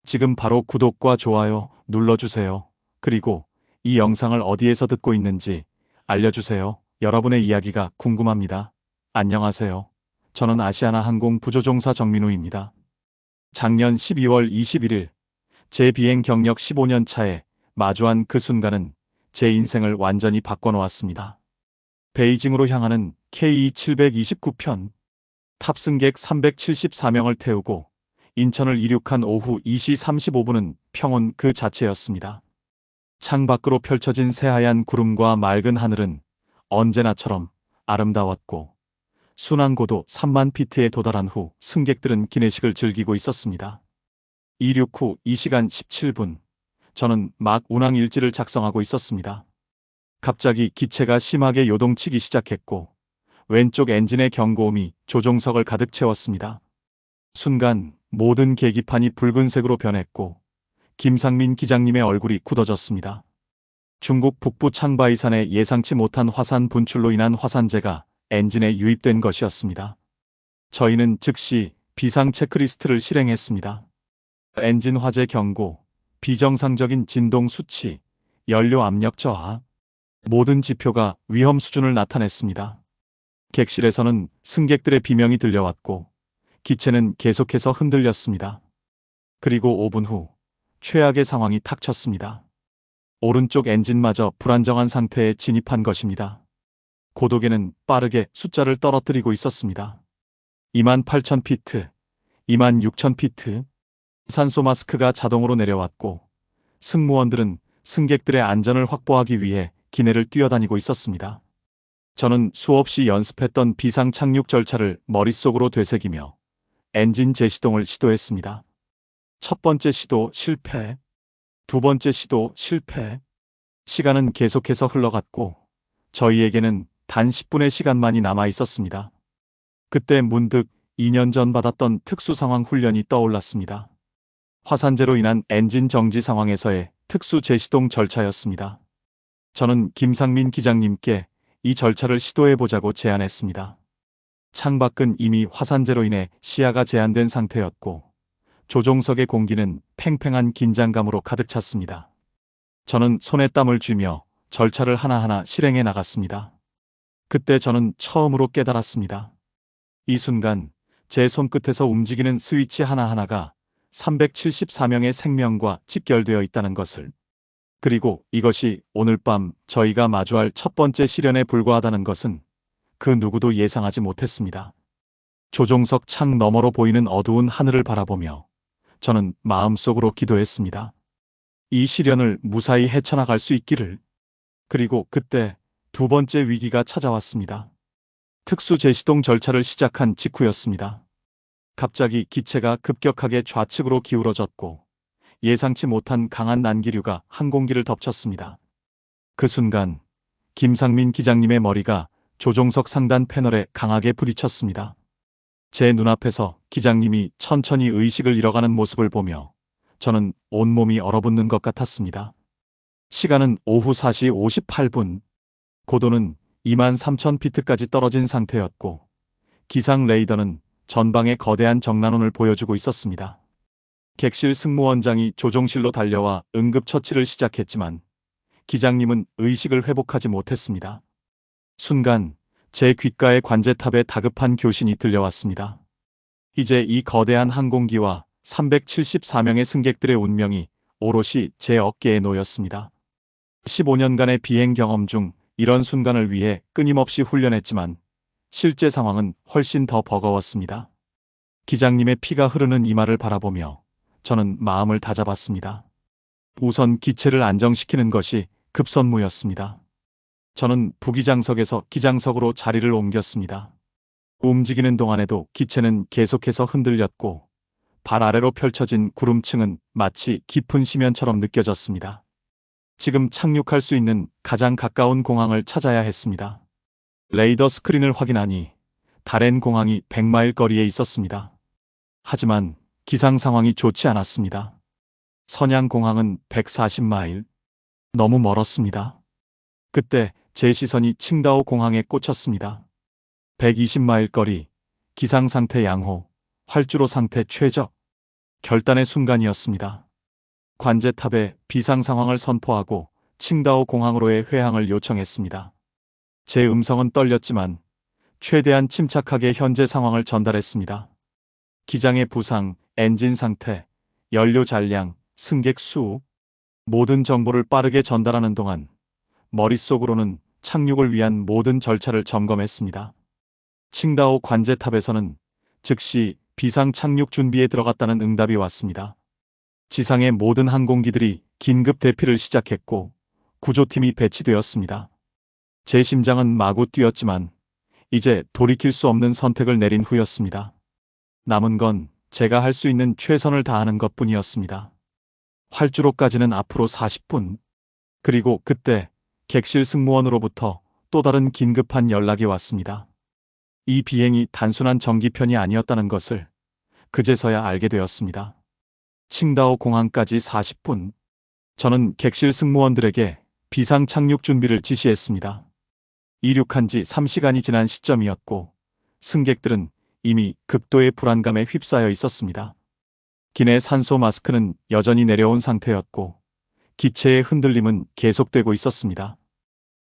지금 바로 구독과 좋아요 눌러주세요. 그리고 이 영상을 어디에서 듣고 있는지 알려주세요. 여러분의 이야기가 궁금합니다. 안녕하세요. 저는 아시아나 항공 부조종사 정민우입니다. 작년 12월 21일 제 비행 경력 15년 차에 마주한 그 순간은 제 인생을 완전히 바꿔놓았습니다. 베이징으로 향하는 KE729편 탑승객 374명을 태우고 인천을 이륙한 오후 2시 35분은 평온 그 자체였습니다. 창밖으로 펼쳐진 새하얀 구름과 맑은 하늘은 언제나처럼 아름다웠고 순항고도 3만 피트에 도달한 후 승객들은 기내식을 즐기고 있었습니다. 이륙 후 2시간 17분 저는 막 운항 일지를 작성하고 있었습니다. 갑자기 기체가 심하게 요동치기 시작했고 왼쪽 엔진의 경고음이 조종석을 가득 채웠습니다. 순간 모든 계기판이 붉은색으로 변했고 김상민 기장님의 얼굴이 굳어졌습니다. 중국 북부 창바이산의 예상치 못한 화산 분출로 인한 화산재가 엔진에 유입된 것이었습니다. 저희는 즉시 비상 체크리스트를 실행했습니다. 엔진 화재 경고, 비정상적인 진동 수치, 연료 압력 저하, 모든 지표가 위험 수준을 나타냈습니다. 객실에서는 승객들의 비명이 들려왔고 기체는 계속해서 흔들렸습니다. 그리고 5분 후 최악의 상황이 닥쳤습니다. 오른쪽 엔진마저 불안정한 상태에 진입한 것입니다. 고도계는 빠르게 숫자를 떨어뜨리고 있었습니다. 28,000피트, 26,000피트. 산소 마스크가 자동으로 내려왔고 승무원들은 승객들의 안전을 확보하기 위해 기내를 뛰어다니고 있었습니다. 저는 수없이 연습했던 비상 착륙 절차를 머릿속으로 되새기며 엔진 재시동을 시도했습니다. 첫 번째 시도 실패, 두 번째 시도 실패. 시간은 계속해서 흘러갔고 저희에게는 단 10분의 시간만이 남아 있었습니다. 그때 문득 2년 전 받았던 특수상황 훈련이 떠올랐습니다. 화산재로 인한 엔진 정지 상황에서의 특수 재시동 절차였습니다. 저는 김상민 기장님께 이 절차를 시도해보자고 제안했습니다. 창밖은 이미 화산재로 인해 시야가 제한된 상태였고 조종석의 공기는 팽팽한 긴장감으로 가득 찼습니다. 저는 손에 땀을 쥐며 절차를 하나하나 실행해 나갔습니다. 그때 저는 처음으로 깨달았습니다. 이 순간 제 손끝에서 움직이는 스위치 하나하나가 374명의 생명과 직결되어 있다는 것을, 그리고 이것이 오늘 밤 저희가 마주할 첫 번째 시련에 불과하다는 것은 그 누구도 예상하지 못했습니다. 조종석 창 너머로 보이는 어두운 하늘을 바라보며 저는 마음속으로 기도했습니다. 이 시련을 무사히 헤쳐나갈 수 있기를. 그리고 그때 두 번째 위기가 찾아왔습니다. 특수 재시동 절차를 시작한 직후였습니다. 갑자기 기체가 급격하게 좌측으로 기울어졌고 예상치 못한 강한 난기류가 항공기를 덮쳤습니다. 그 순간 김상민 기장님의 머리가 조종석 상단 패널에 강하게 부딪혔습니다. 제 눈앞에서 기장님이 천천히 의식을 잃어가는 모습을 보며 저는 온몸이 얼어붙는 것 같았습니다. 시간은 오후 4시 58분, 고도는 23,000피트까지 떨어진 상태였고 기상 레이더는 전방에 거대한 정난원을 보여주고 있었습니다. 객실 승무원장이 조종실로 달려와 응급처치를 시작했지만 기장님은 의식을 회복하지 못했습니다. 순간 제 귓가의 관제탑에 다급한 교신이 들려왔습니다. 이제 이 거대한 항공기와 374명의 승객들의 운명이 오롯이 제 어깨에 놓였습니다. 15년간의 비행 경험 중 이런 순간을 위해 끊임없이 훈련했지만 실제 상황은 훨씬 더 버거웠습니다. 기장님의 피가 흐르는 이마를 바라보며 저는 마음을 다잡았습니다. 우선 기체를 안정시키는 것이 급선무였습니다. 저는 부기장석에서 기장석으로 자리를 옮겼습니다. 움직이는 동안에도 기체는 계속해서 흔들렸고 발 아래로 펼쳐진 구름층은 마치 깊은 심연처럼 느껴졌습니다. 지금 착륙할 수 있는 가장 가까운 공항을 찾아야 했습니다. 레이더 스크린을 확인하니 다롄 공항이 100마일 거리에 있었습니다. 하지만 기상 상황이 좋지 않았습니다. 선양 공항은 140마일. 너무 멀었습니다. 그때 제 시선이 칭다오 공항에 꽂혔습니다. 120마일 거리, 기상 상태 양호, 활주로 상태 최적. 결단의 순간이었습니다. 관제탑에 비상 상황을 선포하고 칭다오 공항으로의 회항을 요청했습니다. 제 음성은 떨렸지만 최대한 침착하게 현재 상황을 전달했습니다. 기장의 부상, 엔진 상태, 연료 잔량, 승객 수, 모든 정보를 빠르게 전달하는 동안 머릿속으로는 착륙을 위한 모든 절차를 점검했습니다. 칭다오 관제탑에서는 즉시 비상 착륙 준비에 들어갔다는 응답이 왔습니다. 지상의 모든 항공기들이 긴급 대피를 시작했고 구조팀이 배치되었습니다. 제 심장은 마구 뛰었지만 이제 돌이킬 수 없는 선택을 내린 후였습니다. 남은 건 제가 할 수 있는 최선을 다하는 것뿐이었습니다. 활주로까지는 앞으로 40분. 그리고 그때 객실 승무원으로부터 또 다른 긴급한 연락이 왔습니다. 이 비행이 단순한 정기편이 아니었다는 것을 그제서야 알게 되었습니다. 칭다오 공항까지 40분. 저는 객실 승무원들에게 비상 착륙 준비를 지시했습니다. 이륙한 지 3시간이 지난 시점이었고 승객들은 이미 극도의 불안감에 휩싸여 있었습니다. 기내 산소 마스크는 여전히 내려온 상태였고 기체의 흔들림은 계속되고 있었습니다.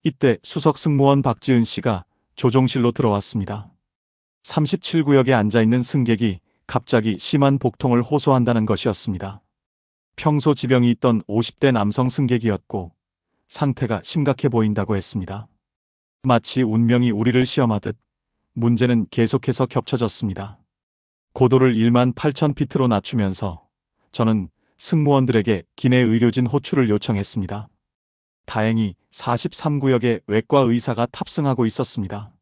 이때 수석 승무원 박지은 씨가 조종실로 들어왔습니다. 37구역에 앉아있는 승객이 갑자기 심한 복통을 호소한다는 것이었습니다. 평소 지병이 있던 50대 남성 승객이었고 상태가 심각해 보인다고 했습니다. 마치 운명이 우리를 시험하듯 문제는 계속해서 겹쳐졌습니다. 고도를 18,000피트로 낮추면서 저는 승무원들에게 기내 의료진 호출을 요청했습니다. 다행히 43구역에 외과 의사가 탑승하고 있었습니다.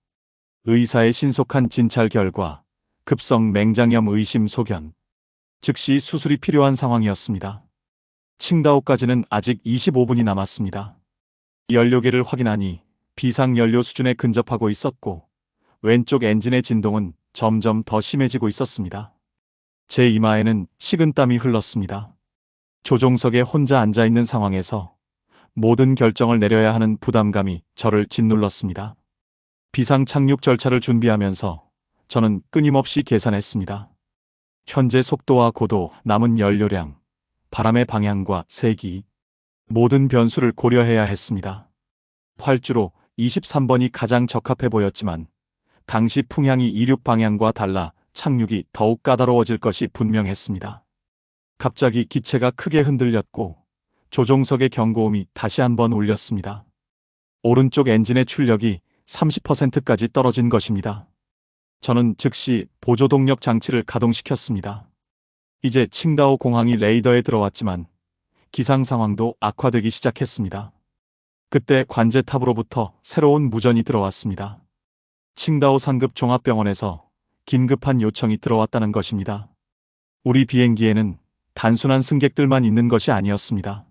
의사의 신속한 진찰 결과 급성 맹장염 의심 소견. 즉시 수술이 필요한 상황이었습니다. 칭다오까지는 아직 25분이 남았습니다. 연료계를 확인하니 비상연료 수준에 근접하고 있었고 왼쪽 엔진의 진동은 점점 더 심해지고 있었습니다. 제 이마에는 식은땀이 흘렀습니다. 조종석에 혼자 앉아있는 상황에서 모든 결정을 내려야 하는 부담감이 저를 짓눌렀습니다. 비상 착륙 절차를 준비하면서 저는 끊임없이 계산했습니다. 현재 속도와 고도, 남은 연료량, 바람의 방향과 세기, 모든 변수를 고려해야 했습니다. 활주로 23번이 가장 적합해 보였지만 당시 풍향이 이륙 방향과 달라 착륙이 더욱 까다로워질 것이 분명했습니다. 갑자기 기체가 크게 흔들렸고 조종석의 경고음이 다시 한번 울렸습니다. 오른쪽 엔진의 출력이 30%까지 떨어진 것입니다. 저는 즉시 보조동력 장치를 가동시켰습니다. 이제 칭다오 공항이 레이더에 들어왔지만 기상 상황도 악화되기 시작했습니다. 그때 관제탑으로부터 새로운 무전이 들어왔습니다. 칭다오 상급 종합병원에서 긴급한 요청이 들어왔다는 것입니다. 우리 비행기에는 단순한 승객들만 있는 것이 아니었습니다.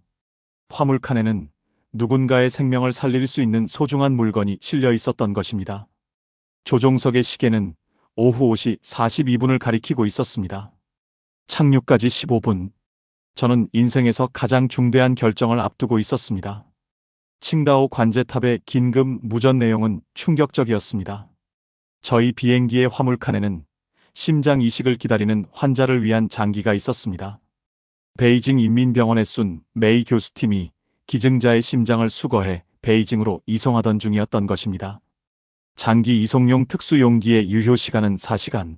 화물칸에는 누군가의 생명을 살릴 수 있는 소중한 물건이 실려 있었던 것입니다. 조종석의 시계는 오후 5시 42분을 가리키고 있었습니다. 착륙까지 15분. 저는 인생에서 가장 중대한 결정을 앞두고 있었습니다. 칭다오 관제탑의 긴급 무전 내용은 충격적이었습니다. 저희 비행기의 화물칸에는 심장 이식을 기다리는 환자를 위한 장기가 있었습니다. 베이징 인민병원에 쏜 메이 교수팀이 기증자의 심장을 수거해 베이징으로 이송하던 중이었던 것입니다. 장기 이송용 특수 용기의 유효 시간은 4시간.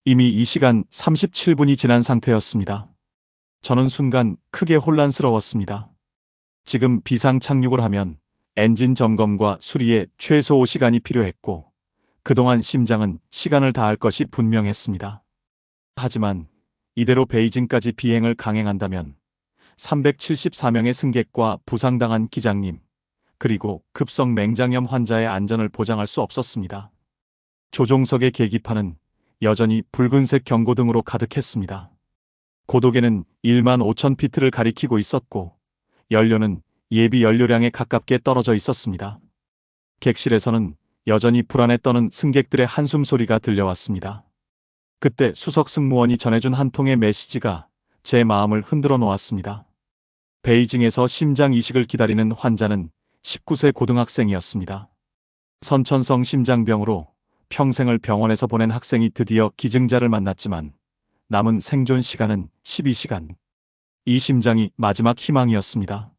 이미 이 시간 37분이 지난 상태였습니다. 저는 순간 크게 혼란스러웠습니다. 지금 비상 착륙을 하면 엔진 점검과 수리에 최소 5시간이 필요했고 그동안 심장은 시간을 다할 것이 분명했습니다. 하지만 이대로 베이징까지 비행을 강행한다면 374명의 승객과 부상당한 기장님, 그리고 급성 맹장염 환자의 안전을 보장할 수 없었습니다. 조종석의 계기판은 여전히 붉은색 경고등으로 가득했습니다. 고도계는 15,000피트를 가리키고 있었고 연료는 예비 연료량에 가깝게 떨어져 있었습니다. 객실에서는 여전히 불안에 떠는 승객들의 한숨 소리가 들려왔습니다. 그때 수석 승무원이 전해준 한 통의 메시지가 제 마음을 흔들어 놓았습니다. 베이징에서 심장 이식을 기다리는 환자는 19세 고등학생이었습니다. 선천성 심장병으로 평생을 병원에서 보낸 학생이 드디어 기증자를 만났지만 남은 생존 시간은 12시간. 이 심장이 마지막 희망이었습니다.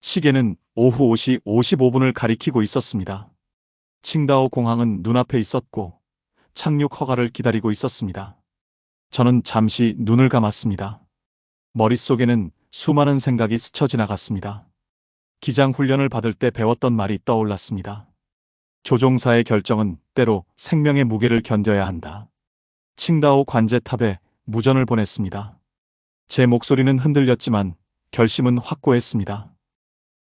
시계는 오후 5시 55분을 가리키고 있었습니다. 칭다오 공항은 눈앞에 있었고 착륙 허가를 기다리고 있었습니다. 저는 잠시 눈을 감았습니다. 머릿속에는 수많은 생각이 스쳐 지나갔습니다. 기장 훈련을 받을 때 배웠던 말이 떠올랐습니다. 조종사의 결정은 때로 생명의 무게를 견뎌야 한다. 칭다오 관제탑에 무전을 보냈습니다. 제 목소리는 흔들렸지만 결심은 확고했습니다.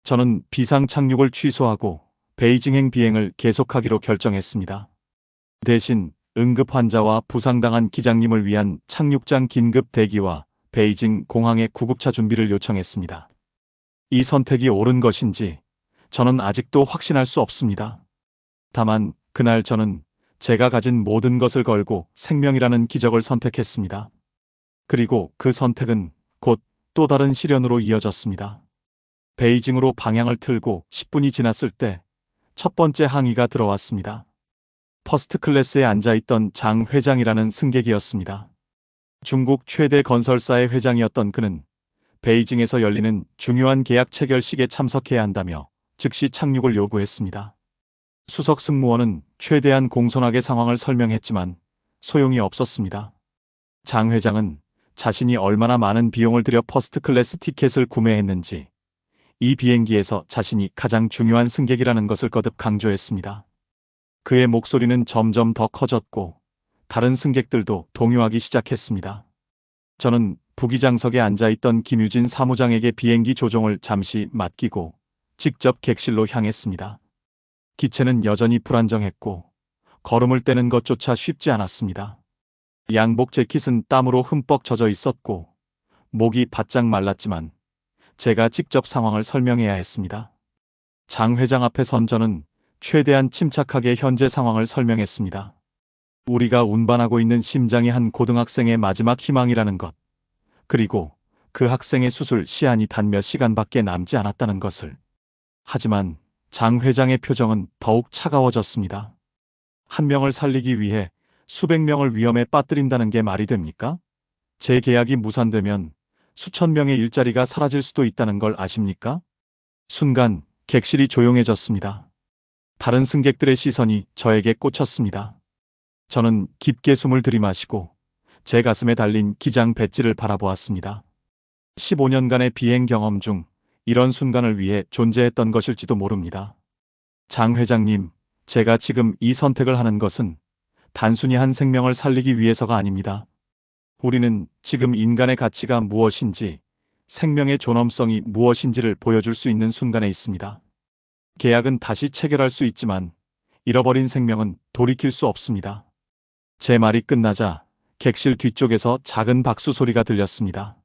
저는 비상 착륙을 취소하고 베이징행 비행을 계속하기로 결정했습니다. 대신 응급 환자와 부상당한 기장님을 위한 착륙장 긴급 대기와 베이징 공항의 구급차 준비를 요청했습니다. 이 선택이 옳은 것인지 저는 아직도 확신할 수 없습니다. 다만 그날 저는 제가 가진 모든 것을 걸고 생명이라는 기적을 선택했습니다. 그리고 그 선택은 곧 또 다른 시련으로 이어졌습니다. 베이징으로 방향을 틀고 10분이 지났을 때 첫 번째 항의가 들어왔습니다. 퍼스트 클래스에 앉아있던 장 회장이라는 승객이었습니다. 중국 최대 건설사의 회장이었던 그는 베이징에서 열리는 중요한 계약 체결식에 참석해야 한다며 즉시 착륙을 요구했습니다. 수석 승무원은 최대한 공손하게 상황을 설명했지만 소용이 없었습니다. 장 회장은 자신이 얼마나 많은 비용을 들여 퍼스트 클래스 티켓을 구매했는지, 이 비행기에서 자신이 가장 중요한 승객이라는 것을 거듭 강조했습니다. 그의 목소리는 점점 더 커졌고 다른 승객들도 동요하기 시작했습니다. 저는 부기장석에 앉아있던 김유진 사무장에게 비행기 조종을 잠시 맡기고 직접 객실로 향했습니다. 기체는 여전히 불안정했고 걸음을 떼는 것조차 쉽지 않았습니다. 양복 재킷은 땀으로 흠뻑 젖어 있었고 목이 바짝 말랐지만 제가 직접 상황을 설명해야 했습니다. 장 회장 앞에 선 저는 최대한 침착하게 현재 상황을 설명했습니다. 우리가 운반하고 있는 심장이 한 고등학생의 마지막 희망이라는 것, 그리고 그 학생의 수술 시한이 단 몇 시간밖에 남지 않았다는 것을. 하지만 장 회장의 표정은 더욱 차가워졌습니다. 한 명을 살리기 위해 수백 명을 위험에 빠뜨린다는 게 말이 됩니까? 제 계약이 무산되면 수천 명의 일자리가 사라질 수도 있다는 걸 아십니까? 순간 객실이 조용해졌습니다. 다른 승객들의 시선이 저에게 꽂혔습니다. 저는 깊게 숨을 들이마시고 제 가슴에 달린 기장 배지를 바라보았습니다. 15년간의 비행 경험 중 이런 순간을 위해 존재했던 것일지도 모릅니다. 장 회장님, 제가 지금 이 선택을 하는 것은 단순히 한 생명을 살리기 위해서가 아닙니다. 우리는 지금 인간의 가치가 무엇인지, 생명의 존엄성이 무엇인지를 보여줄 수 있는 순간에 있습니다. 계약은 다시 체결할 수 있지만 잃어버린 생명은 돌이킬 수 없습니다. 제 말이 끝나자 객실 뒤쪽에서 작은 박수 소리가 들렸습니다.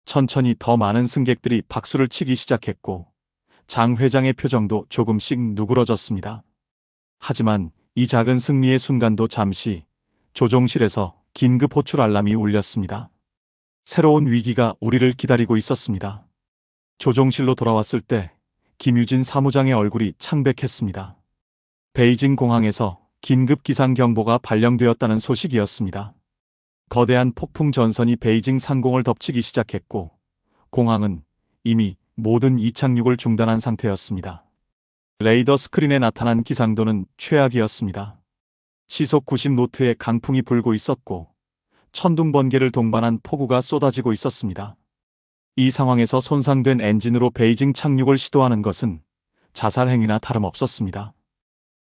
천천히 더 많은 승객들이 박수를 치기 시작했고 장 회장의 표정도 조금씩 누그러졌습니다. 하지만 이 작은 승리의 순간도 잠시 조종실에서 긴급 호출 알람이 울렸습니다. 새로운 위기가 우리를 기다리고 있었습니다. 조종실로 돌아왔을 때 김유진 사무장의 얼굴이 창백했습니다. 베이징 공항에서 긴급 기상 경보가 발령되었다는 소식이었습니다. 거대한 폭풍 전선이 베이징 상공을 덮치기 시작했고 공항은 이미 모든 이착륙을 중단한 상태였습니다. 레이더 스크린에 나타난 기상도는 최악이었습니다. 시속 90노트의 강풍이 불고 있었고 천둥 번개를 동반한 폭우가 쏟아지고 있었습니다. 이 상황에서 손상된 엔진으로 베이징 착륙을 시도하는 것은 자살 행위나 다름없었습니다.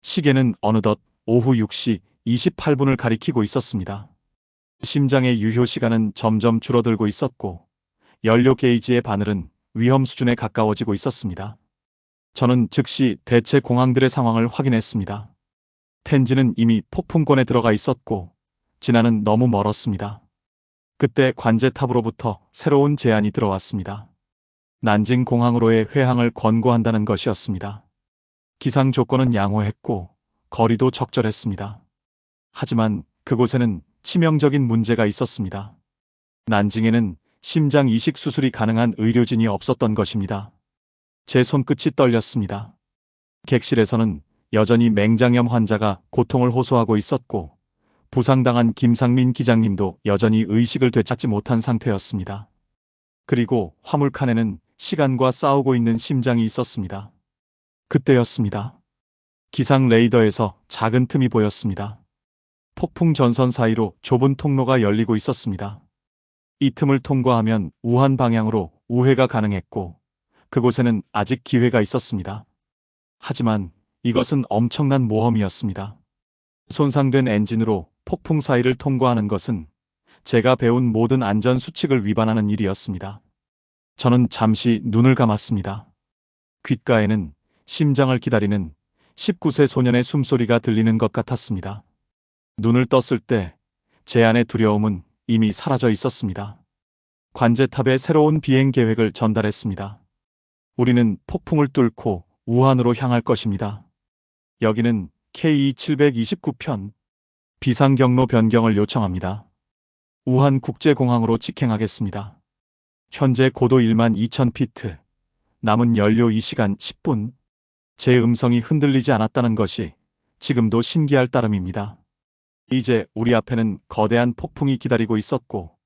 시계는 어느덧 오후 6시 28분을 가리키고 있었습니다. 심장의 유효 시간은 점점 줄어들고 있었고 연료 게이지의 바늘은 위험 수준에 가까워지고 있었습니다. 저는 즉시 대체 공항들의 상황을 확인했습니다. 텐진은 이미 폭풍권에 들어가 있었고 진안은 너무 멀었습니다. 그때 관제탑으로부터 새로운 제안이 들어왔습니다. 난징 공항으로의 회항을 권고한다는 것이었습니다. 기상 조건은 양호했고 거리도 적절했습니다. 하지만 그곳에는 치명적인 문제가 있었습니다. 난징에는 심장 이식 수술이 가능한 의료진이 없었던 것입니다. 제 손끝이 떨렸습니다. 객실에서는 여전히 맹장염 환자가 고통을 호소하고 있었고 부상당한 김상민 기장님도 여전히 의식을 되찾지 못한 상태였습니다. 그리고 화물칸에는 시간과 싸우고 있는 심장이 있었습니다. 그때였습니다. 기상 레이더에서 작은 틈이 보였습니다. 폭풍 전선 사이로 좁은 통로가 열리고 있었습니다. 이 틈을 통과하면 우한 방향으로 우회가 가능했고 그곳에는 아직 기회가 있었습니다. 하지만 이것은 엄청난 모험이었습니다. 손상된 엔진으로 폭풍 사이를 통과하는 것은 제가 배운 모든 안전 수칙을 위반하는 일이었습니다. 저는 잠시 눈을 감았습니다. 귓가에는 심장을 기다리는 19세 소년의 숨소리가 들리는 것 같았습니다. 눈을 떴을 때 제 안의 두려움은 이미 사라져 있었습니다. 관제탑에 새로운 비행 계획을 전달했습니다. 우리는 폭풍을 뚫고 우한으로 향할 것입니다. 여기는 KE729편. 비상 경로 변경을 요청합니다. 우한 국제공항으로 직행하겠습니다. 현재 고도 12,000피트. 남은 연료 2시간 10분. 제 음성이 흔들리지 않았다는 것이 지금도 신기할 따름입니다. 이제 우리 앞에는 거대한 폭풍이 기다리고 있었고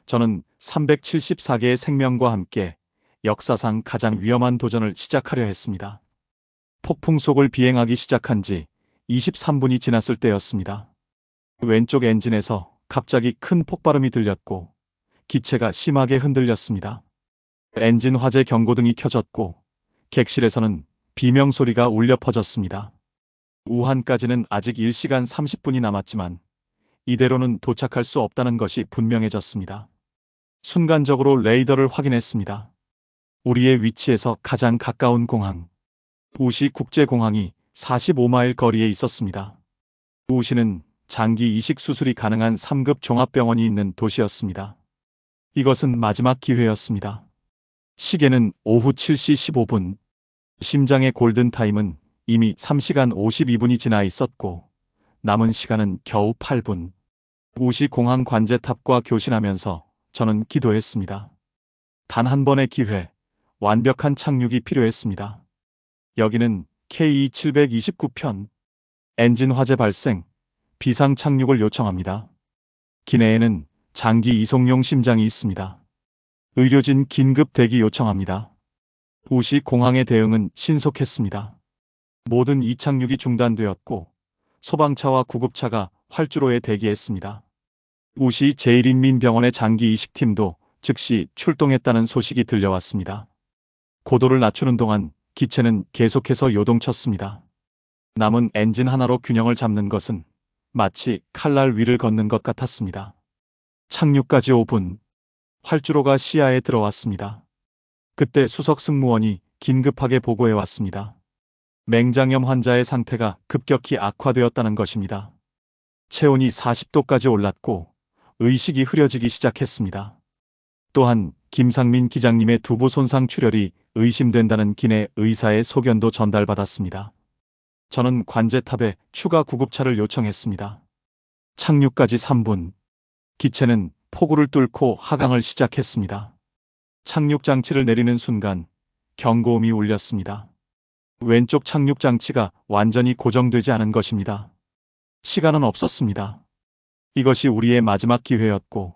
저는 374개의 생명과 함께 역사상 가장 위험한 도전을 시작하려 했습니다. 폭풍 속을 비행하기 시작한 지 23분이 지났을 때였습니다. 왼쪽 엔진에서 갑자기 큰 폭발음이 들렸고 기체가 심하게 흔들렸습니다. 엔진 화재 경고등이 켜졌고 객실에서는 비명소리가 울려 퍼졌습니다. 우한까지는 아직 1시간 30분이 남았지만 이대로는 도착할 수 없다는 것이 분명해졌습니다. 순간적으로 레이더를 확인했습니다. 우리의 위치에서 가장 가까운 공항, 우시 국제공항이 45마일 거리에 있었습니다. 우시는 장기 이식 수술이 가능한 3급 종합병원이 있는 도시였습니다. 이것은 마지막 기회였습니다. 시계는 오후 7시 15분. 심장의 골든타임은 이미 3시간 52분이 지나 있었고 남은 시간은 겨우 8분. 우시 공항 관제탑과 교신하면서 저는 기도했습니다. 단 한 번의 기회, 완벽한 착륙이 필요했습니다. 여기는 KE729편. 엔진 화재 발생, 비상 착륙을 요청합니다. 기내에는 장기 이송용 심장이 있습니다. 의료진 긴급 대기 요청합니다. 우시 공항의 대응은 신속했습니다. 모든 이착륙이 중단되었고 소방차와 구급차가 활주로에 대기했습니다. 우시 제1인민병원의 장기 이식팀도 즉시 출동했다는 소식이 들려왔습니다. 고도를 낮추는 동안 기체는 계속해서 요동쳤습니다. 남은 엔진 하나로 균형을 잡는 것은 마치 칼날 위를 걷는 것 같았습니다. 착륙까지 5분. 활주로가 시야에 들어왔습니다. 그때 수석 승무원이 긴급하게 보고해 왔습니다. 맹장염 환자의 상태가 급격히 악화되었다는 것입니다. 체온이 40도까지 올랐고 의식이 흐려지기 시작했습니다. 또한 김상민 기장님의 두부 손상 출혈이 의심된다는 기내 의사의 소견도 전달받았습니다. 저는 관제탑에 추가 구급차를 요청했습니다. 착륙까지 3분. 기체는 폭우를 뚫고 하강을 시작했습니다. 착륙 장치를 내리는 순간 경고음이 울렸습니다. 왼쪽 착륙 장치가 완전히 고정되지 않은 것입니다. 시간은 없었습니다. 이것이 우리의 마지막 기회였고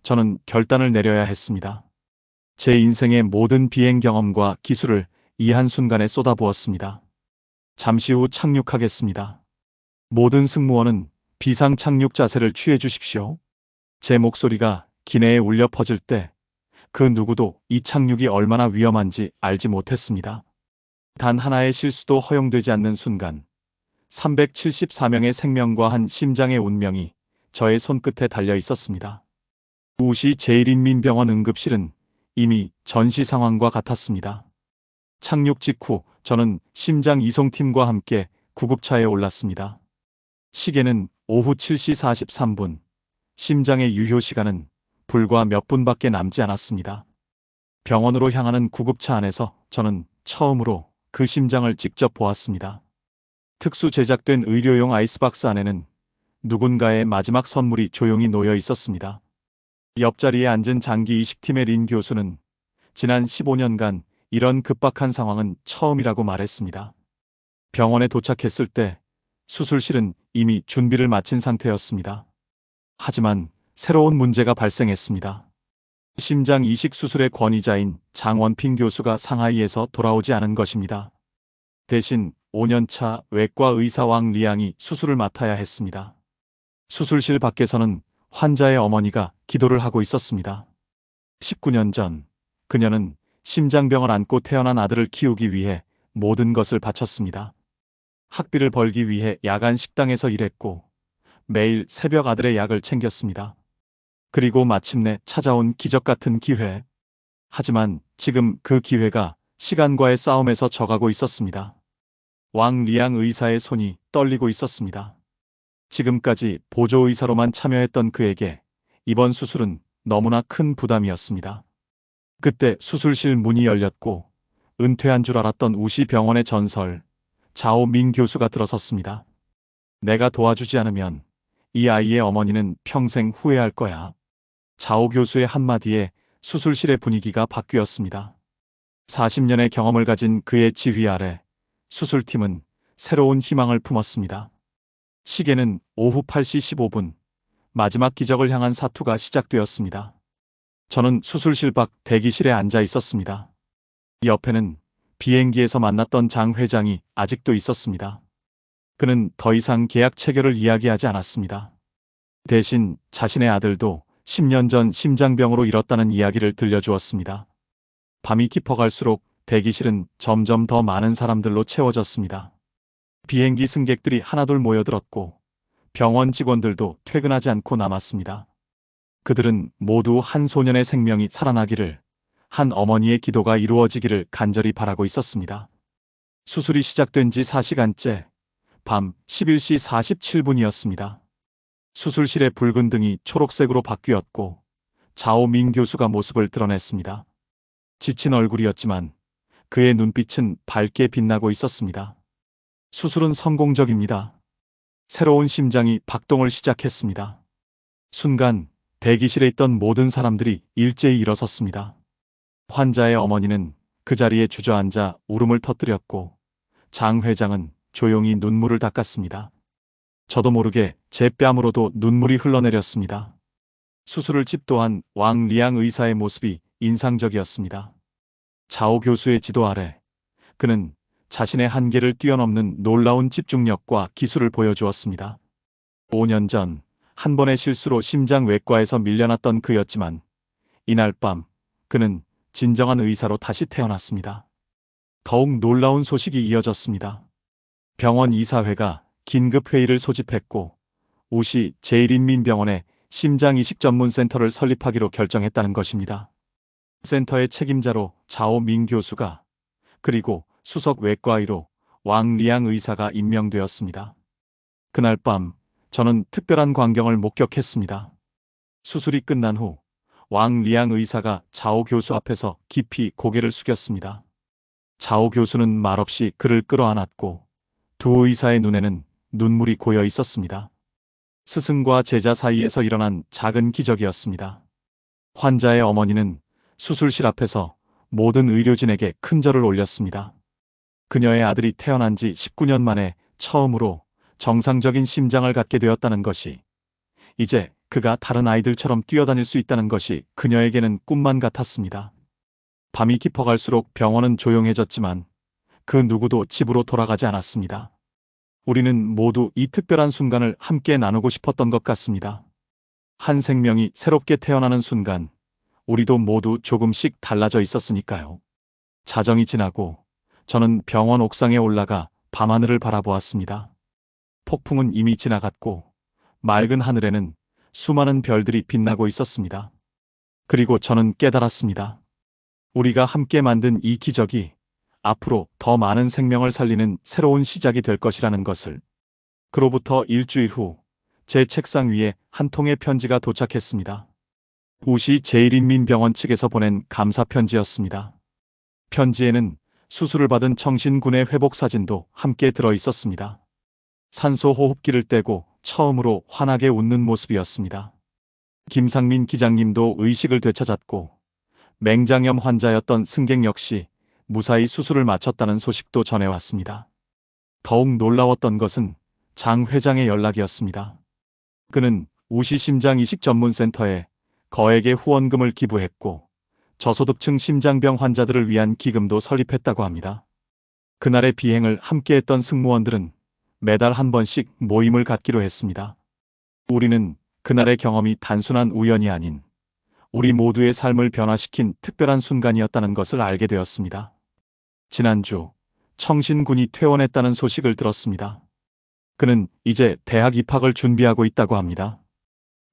저는 결단을 내려야 했습니다. 제 인생의 모든 비행 경험과 기술을 이 한순간에 쏟아부었습니다. 잠시 후 착륙하겠습니다. 모든 승무원은 비상 착륙 자세를 취해 주십시오. 제 목소리가 기내에 울려 퍼질 때 그 누구도 이 착륙이 얼마나 위험한지 알지 못했습니다. 단 하나의 실수도 허용되지 않는 순간 374명의 생명과 한 심장의 운명이 저의 손끝에 달려 있었습니다. 우시 제1인민병원 응급실은 이미 전시 상황과 같았습니다. 착륙 직후 저는 심장 이송팀과 함께 구급차에 올랐습니다. 시계는 오후 7시 43분. 심장의 유효 시간은 불과 몇 분밖에 남지 않았습니다. 병원으로 향하는 구급차 안에서 저는 처음으로 그 심장을 직접 보았습니다. 특수 제작된 의료용 아이스박스 안에는 누군가의 마지막 선물이 조용히 놓여 있었습니다. 옆자리에 앉은 장기 이식팀의 린 교수는 지난 15년간 이런 급박한 상황은 처음이라고 말했습니다. 병원에 도착했을 때 수술실은 이미 준비를 마친 상태였습니다. 하지만 새로운 문제가 발생했습니다. 심장 이식 수술의 권위자인 장원핑 교수가 상하이에서 돌아오지 않은 것입니다. 대신 5년차 외과 의사 왕 리양이 수술을 맡아야 했습니다. 수술실 밖에서는 환자의 어머니가 기도를 하고 있었습니다. 19년 전 그녀는 심장병을 안고 태어난 아들을 키우기 위해 모든 것을 바쳤습니다. 학비를 벌기 위해 야간 식당에서 일했고 매일 새벽 아들의 약을 챙겼습니다. 그리고 마침내 찾아온 기적 같은 기회. 하지만 지금 그 기회가 시간과의 싸움에서 져가고 있었습니다. 왕 리양 의사의 손이 떨리고 있었습니다. 지금까지 보조의사로만 참여했던 그에게 이번 수술은 너무나 큰 부담이었습니다. 그때 수술실 문이 열렸고 은퇴한 줄 알았던 우시 병원의 전설 자오민 교수가 들어섰습니다. 내가 도와주지 않으면 이 아이의 어머니는 평생 후회할 거야. 자오 교수의 한마디에 수술실의 분위기가 바뀌었습니다. 40년의 경험을 가진 그의 지휘 아래 수술팀은 새로운 희망을 품었습니다. 시계는 오후 8시 15분, 마지막 기적을 향한 사투가 시작되었습니다. 저는 수술실 밖 대기실에 앉아 있었습니다. 옆에는 비행기에서 만났던 장 회장이 아직도 있었습니다. 그는 더 이상 계약 체결을 이야기하지 않았습니다. 대신 자신의 아들도 10년 전 심장병으로 잃었다는 이야기를 들려주었습니다. 밤이 깊어갈수록 대기실은 점점 더 많은 사람들로 채워졌습니다. 비행기 승객들이 하나둘 모여들었고 병원 직원들도 퇴근하지 않고 남았습니다. 그들은 모두 한 소년의 생명이 살아나기를, 한 어머니의 기도가 이루어지기를 간절히 바라고 있었습니다. 수술이 시작된 지 4시간째, 밤 11시 47분이었습니다. 수술실의 붉은 등이 초록색으로 바뀌었고 자오민 교수가 모습을 드러냈습니다. 지친 얼굴이었지만 그의 눈빛은 밝게 빛나고 있었습니다. 수술은 성공적입니다. 새로운 심장이 박동을 시작했습니다. 순간 대기실에 있던 모든 사람들이 일제히 일어섰습니다. 환자의 어머니는 그 자리에 주저앉아 울음을 터뜨렸고 장 회장은 조용히 눈물을 닦았습니다. 저도 모르게 제 뺨으로도 눈물이 흘러내렸습니다. 수술을 집도한 왕 리양 의사의 모습이 인상적이었습니다. 자오 교수의 지도 아래 그는 자신의 한계를 뛰어넘는 놀라운 집중력과 기술을 보여주었습니다. 5년 전 한 번의 실수로 심장 외과에서 밀려났던 그였지만 이날 밤 그는 진정한 의사로 다시 태어났습니다. 더욱 놀라운 소식이 이어졌습니다. 병원 이사회가 긴급회의를 소집했고 우시 제1인민병원에 심장이식 전문센터를 설립하기로 결정했다는 것입니다. 센터의 책임자로 자오민 교수가, 그리고 수석 외과의로 왕 리양 의사가 임명되었습니다. 그날 밤 저는 특별한 광경을 목격했습니다. 수술이 끝난 후 왕 리양 의사가 자오 교수 앞에서 깊이 고개를 숙였습니다. 자오 교수는 말없이 그를 끌어안았고 두 의사의 눈에는 눈물이 고여 있었습니다. 스승과 제자 사이에서 일어난 작은 기적이었습니다. 환자의 어머니는 수술실 앞에서 모든 의료진에게 큰 절을 올렸습니다. 그녀의 아들이 태어난 지 19년 만에 처음으로 정상적인 심장을 갖게 되었다는 것이, 이제 그가 다른 아이들처럼 뛰어다닐 수 있다는 것이 그녀에게는 꿈만 같았습니다. 밤이 깊어갈수록 병원은 조용해졌지만 그 누구도 집으로 돌아가지 않았습니다. 우리는 모두 이 특별한 순간을 함께 나누고 싶었던 것 같습니다. 한 생명이 새롭게 태어나는 순간 우리도 모두 조금씩 달라져 있었으니까요. 자정이 지나고 저는 병원 옥상에 올라가 밤하늘을 바라보았습니다. 폭풍은 이미 지나갔고 맑은 하늘에는 수많은 별들이 빛나고 있었습니다. 그리고 저는 깨달았습니다. 우리가 함께 만든 이 기적이 앞으로 더 많은 생명을 살리는 새로운 시작이 될 것이라는 것을. 그로부터 일주일 후 제 책상 위에 한 통의 편지가 도착했습니다. 우시 제1인민병원 측에서 보낸 감사 편지였습니다. 편지에는 수술을 받은 청신군의 회복 사진도 함께 들어 있었습니다. 산소 호흡기를 떼고 처음으로 환하게 웃는 모습이었습니다. 김상민 기장님도 의식을 되찾았고 맹장염 환자였던 승객 역시 무사히 수술을 마쳤다는 소식도 전해왔습니다. 더욱 놀라웠던 것은 장 회장의 연락이었습니다. 그는 우시 심장 이식 전문센터에 거액의 후원금을 기부했고 저소득층 심장병 환자들을 위한 기금도 설립했다고 합니다. 그날의 비행을 함께했던 승무원들은 매달 한 번씩 모임을 갖기로 했습니다. 우리는 그날의 경험이 단순한 우연이 아닌 우리 모두의 삶을 변화시킨 특별한 순간이었다는 것을 알게 되었습니다. 지난주 청신군이 퇴원했다는 소식을 들었습니다. 그는 이제 대학 입학을 준비하고 있다고 합니다.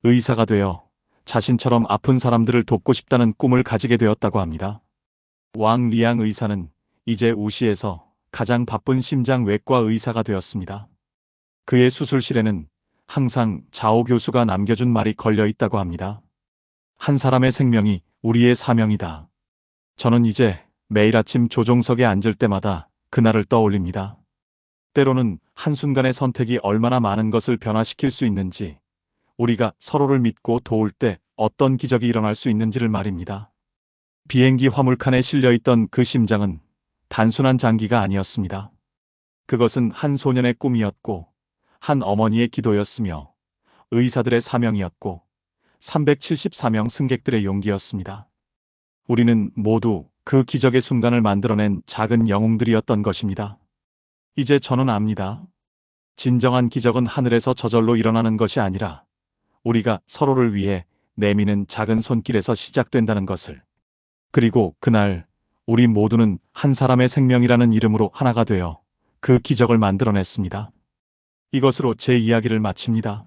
의사가 되어 자신처럼 아픈 사람들을 돕고 싶다는 꿈을 가지게 되었다고 합니다. 왕 리양 의사는 이제 우시에서 가장 바쁜 심장외과 의사가 되었습니다. 그의 수술실에는 항상 자오 교수가 남겨준 말이 걸려 있다고 합니다. 한 사람의 생명이 우리의 사명이다. 저는 이제 매일 아침 조종석에 앉을 때마다 그날을 떠올립니다. 때로는 한순간의 선택이 얼마나 많은 것을 변화시킬 수 있는지, 우리가 서로를 믿고 도울 때 어떤 기적이 일어날 수 있는지를 말입니다. 비행기 화물칸에 실려있던 그 심장은 단순한 장기가 아니었습니다. 그것은 한 소년의 꿈이었고, 한 어머니의 기도였으며, 의사들의 사명이었고, 374명 승객들의 용기였습니다. 우리는 모두 그 기적의 순간을 만들어낸 작은 영웅들이었던 것입니다. 이제 저는 압니다. 진정한 기적은 하늘에서 저절로 일어나는 것이 아니라 우리가 서로를 위해 내미는 작은 손길에서 시작된다는 것을. 그리고 그날 우리 모두는 한 사람의 생명이라는 이름으로 하나가 되어 그 기적을 만들어냈습니다. 이것으로 제 이야기를 마칩니다.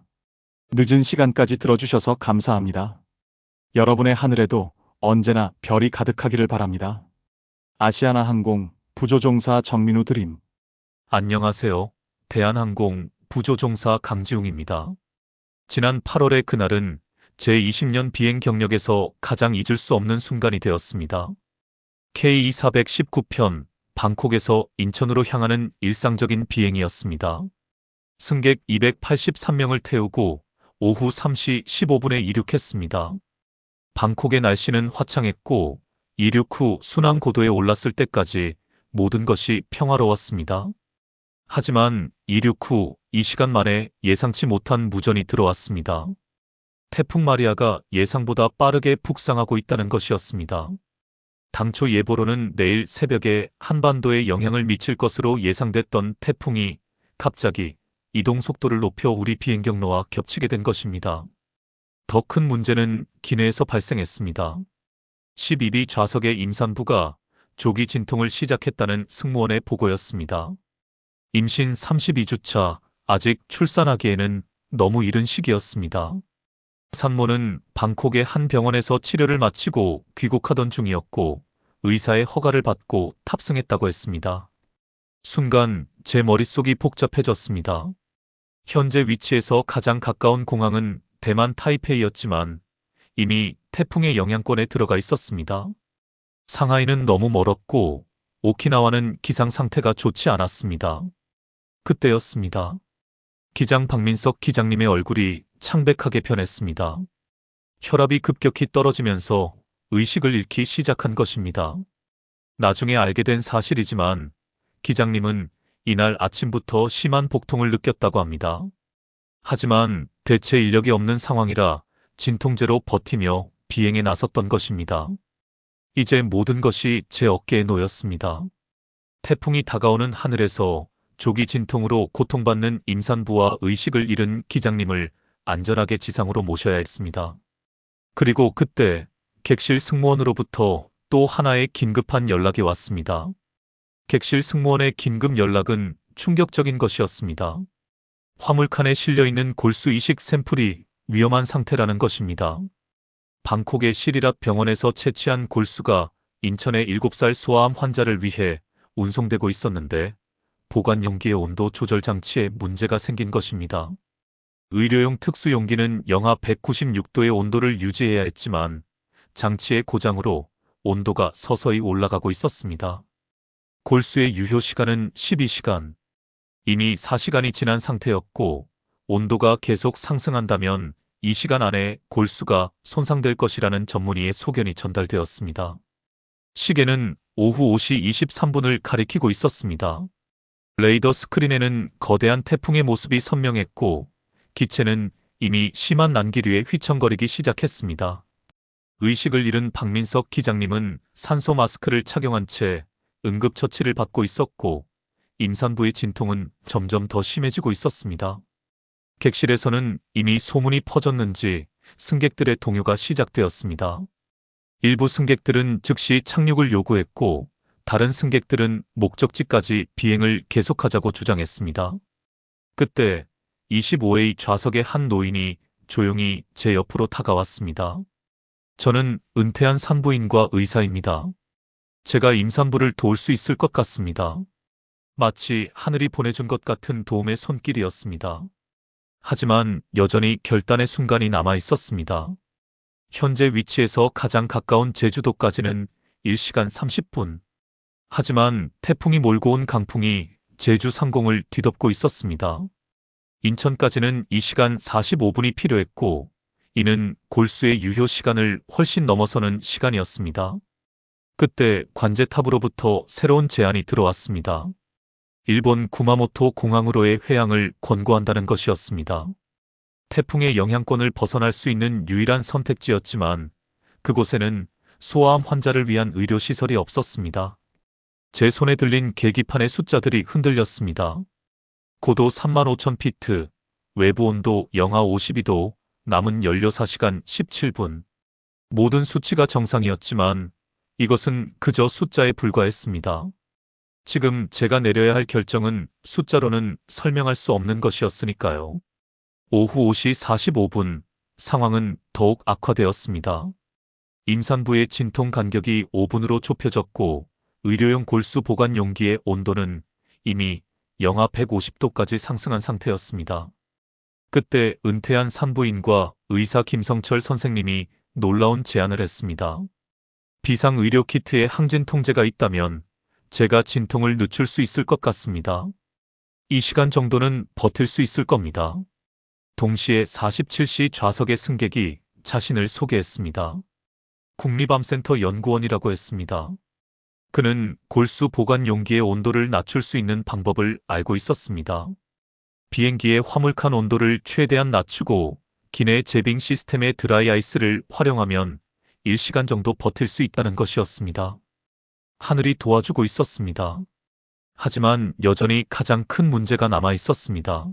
늦은 시간까지 들어주셔서 감사합니다. 여러분의 하늘에도 언제나 별이 가득하기를 바랍니다. 아시아나항공 부조종사 정민우 드림. 안녕하세요. 대한항공 부조종사 강지웅입니다. 지난 8월의 그날은 제 20년 비행 경력에서 가장 잊을 수 없는 순간이 되었습니다. KE419편 방콕에서 인천으로 향하는 일상적인 비행이었습니다. 승객 283명을 태우고 오후 3시 15분에 이륙했습니다. 방콕의 날씨는 화창했고 이륙 후 순항 고도에 올랐을 때까지 모든 것이 평화로웠습니다. 하지만 이륙 후 2시간 만에 예상치 못한 무전이 들어왔습니다. 태풍 마리아가 예상보다 빠르게 북상하고 있다는 것이었습니다. 당초 예보로는 내일 새벽에 한반도에 영향을 미칠 것으로 예상됐던 태풍이 갑자기 이동 속도를 높여 우리 비행 경로와 겹치게 된 것입니다. 더 큰 문제는 기내에서 발생했습니다. 12비 좌석의 임산부가 조기 진통을 시작했다는 승무원의 보고였습니다. 임신 32주차, 아직 출산하기에는 너무 이른 시기였습니다. 산모는 방콕의 한 병원에서 치료를 마치고 귀국하던 중이었고 의사의 허가를 받고 탑승했다고 했습니다. 순간 제 머릿속이 복잡해졌습니다. 현재 위치에서 가장 가까운 공항은 대만 타이페이였지만 이미 태풍의 영향권에 들어가 있었습니다. 상하이는 너무 멀었고 오키나와는 기상 상태가 좋지 않았습니다. 그때였습니다. 기장 박민석 기장님의 얼굴이 창백하게 변했습니다. 혈압이 급격히 떨어지면서 의식을 잃기 시작한 것입니다. 나중에 알게 된 사실이지만 기장님은 이날 아침부터 심한 복통을 느꼈다고 합니다. 하지만 대체 인력이 없는 상황이라 진통제로 버티며 비행에 나섰던 것입니다. 이제 모든 것이 제 어깨에 놓였습니다. 태풍이 다가오는 하늘에서 조기 진통으로 고통받는 임산부와 의식을 잃은 기장님을 안전하게 지상으로 모셔야 했습니다. 그리고 그때 객실 승무원으로부터 또 하나의 긴급한 연락이 왔습니다. 객실 승무원의 긴급 연락은 충격적인 것이었습니다. 화물칸에 실려있는 골수 이식 샘플이 위험한 상태라는 것입니다. 방콕의 시리랏 병원에서 채취한 골수가 인천의 7살 소아암 환자를 위해 운송되고 있었는데 보관 용기의 온도 조절 장치에 문제가 생긴 것입니다. 의료용 특수 용기는 영하 196도의 온도를 유지해야 했지만 장치의 고장으로 온도가 서서히 올라가고 있었습니다. 골수의 유효 시간은 12시간. 이미 4시간이 지난 상태였고 온도가 계속 상승한다면 2시간 안에 골수가 손상될 것이라는 전문의의 소견이 전달되었습니다. 시계는 오후 5시 23분을 가리키고 있었습니다. 레이더 스크린에는 거대한 태풍의 모습이 선명했고, 기체는 이미 심한 난기류에 휘청거리기 시작했습니다. 의식을 잃은 박민석 기장님은 산소 마스크를 착용한 채 응급처치를 받고 있었고, 임산부의 진통은 점점 더 심해지고 있었습니다. 객실에서는 이미 소문이 퍼졌는지 승객들의 동요가 시작되었습니다. 일부 승객들은 즉시 착륙을 요구했고, 다른 승객들은 목적지까지 비행을 계속하자고 주장했습니다. 그때 25A 좌석의 한 노인이 조용히 제 옆으로 다가왔습니다. 저는 은퇴한 산부인과 의사입니다. 제가 임산부를 도울 수 있을 것 같습니다. 마치 하늘이 보내준 것 같은 도움의 손길이었습니다. 하지만 여전히 결단의 순간이 남아 있었습니다. 현재 위치에서 가장 가까운 제주도까지는 1시간 30분. 하지만 태풍이 몰고 온 강풍이 제주 상공을 뒤덮고 있었습니다. 인천까지는 2시간 45분이 필요했고, 이는 골수의 유효 시간을 훨씬 넘어서는 시간이었습니다. 그때 관제탑으로부터 새로운 제안이 들어왔습니다. 일본 구마모토 공항으로의 회항을 권고한다는 것이었습니다. 태풍의 영향권을 벗어날 수 있는 유일한 선택지였지만 그곳에는 소아암 환자를 위한 의료시설이 없었습니다. 제 손에 들린 계기판의 숫자들이 흔들렸습니다. 고도 35,000피트, 외부 온도 영하 52도, 남은 연료 4시간 17분. 모든 수치가 정상이었지만 이것은 그저 숫자에 불과했습니다. 지금 제가 내려야 할 결정은 숫자로는 설명할 수 없는 것이었으니까요. 오후 5시 45분, 상황은 더욱 악화되었습니다. 임산부의 진통 간격이 5분으로 좁혀졌고, 의료용 골수 보관 용기의 온도는 이미 영하 150도까지 상승한 상태였습니다. 그때 은퇴한 산부인과 의사 김성철 선생님이 놀라운 제안을 했습니다. 비상의료 키트에 항진 통제가 있다면 제가 진통을 늦출 수 있을 것 같습니다. 이 시간 정도는 버틸 수 있을 겁니다. 동시에 47시 좌석의 승객이 자신을 소개했습니다. 국립암센터 연구원이라고 했습니다. 그는 골수 보관 용기의 온도를 낮출 수 있는 방법을 알고 있었습니다. 비행기의 화물칸 온도를 최대한 낮추고 기내 제빙 시스템의 드라이 아이스를 활용하면 1시간 정도 버틸 수 있다는 것이었습니다. 하늘이 도와주고 있었습니다. 하지만 여전히 가장 큰 문제가 남아 있었습니다.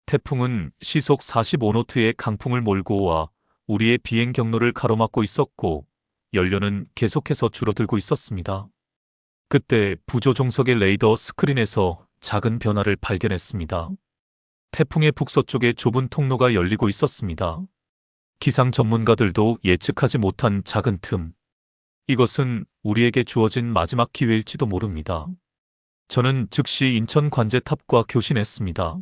태풍은 시속 45노트의 강풍을 몰고 와 우리의 비행 경로를 가로막고 있었고 연료는 계속해서 줄어들고 있었습니다. 그때 부조종석의 레이더 스크린에서 작은 변화를 발견했습니다. 태풍의 북서쪽에 좁은 통로가 열리고 있었습니다. 기상 전문가들도 예측하지 못한 작은 틈. 이것은 우리에게 주어진 마지막 기회일지도 모릅니다. 저는 즉시 인천 관제탑과 교신했습니다.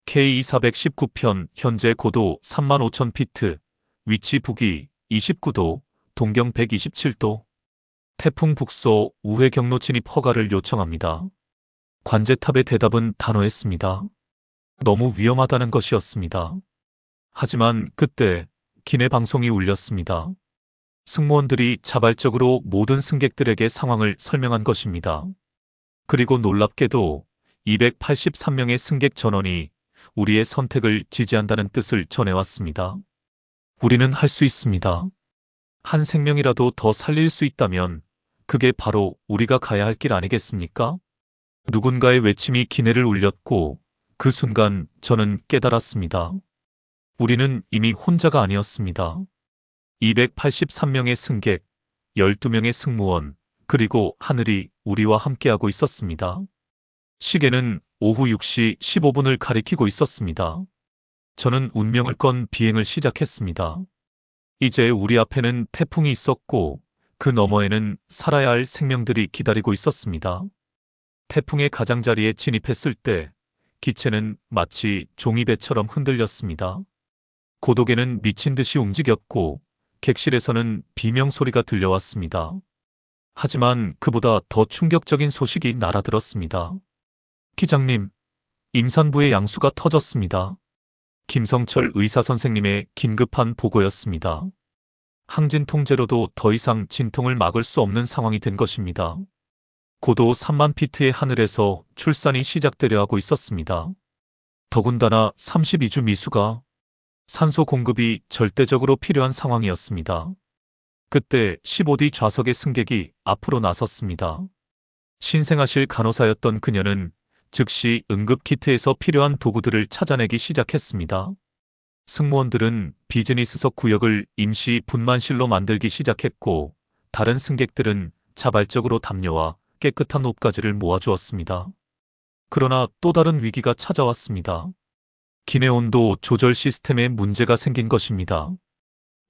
K2419편 현재 고도 35,000피트, 위치 북위 29도, 동경 127도. 태풍 북서 우회 경로 진입 허가를 요청합니다. 관제탑의 대답은 단호했습니다. 너무 위험하다는 것이었습니다. 하지만 그때 기내 방송이 울렸습니다. 승무원들이 자발적으로 모든 승객들에게 상황을 설명한 것입니다. 그리고 놀랍게도 283명의 승객 전원이 우리의 선택을 지지한다는 뜻을 전해왔습니다. 우리는 할 수 있습니다. 한 생명이라도 더 살릴 수 있다면 그게 바로 우리가 가야 할 길 아니겠습니까? 누군가의 외침이 기내를 울렸고 그 순간 저는 깨달았습니다. 우리는 이미 혼자가 아니었습니다. 283명의 승객, 12명의 승무원, 그리고 하늘이 우리와 함께하고 있었습니다. 시계는 오후 6시 15분을 가리키고 있었습니다. 저는 운명을 건 비행을 시작했습니다. 이제 우리 앞에는 태풍이 있었고 그 너머에는 살아야 할 생명들이 기다리고 있었습니다. 태풍의 가장자리에 진입했을 때 기체는 마치 종이배처럼 흔들렸습니다. 고도계는 미친 듯이 움직였고 객실에서는 비명소리가 들려왔습니다. 하지만 그보다 더 충격적인 소식이 날아들었습니다. 기장님, 임산부의 양수가 터졌습니다. 김성철 의사 선생님의 긴급한 보고였습니다. 항진 통제로도 더 이상 진통을 막을 수 없는 상황이 된 것입니다. 고도 3만 피트의 하늘에서 출산이 시작되려 하고 있었습니다. 더군다나 32주 미수가 산소 공급이 절대적으로 필요한 상황이었습니다. 그때 15D 좌석의 승객이 앞으로 나섰습니다. 신생아실 간호사였던 그녀는 즉시 응급키트에서 필요한 도구들을 찾아내기 시작했습니다. 승무원들은 비즈니스석 구역을 임시 분만실로 만들기 시작했고, 다른 승객들은 자발적으로 담요와 깨끗한 옷가지를 모아주었습니다. 그러나 또 다른 위기가 찾아왔습니다. 기내 온도 조절 시스템에 문제가 생긴 것입니다.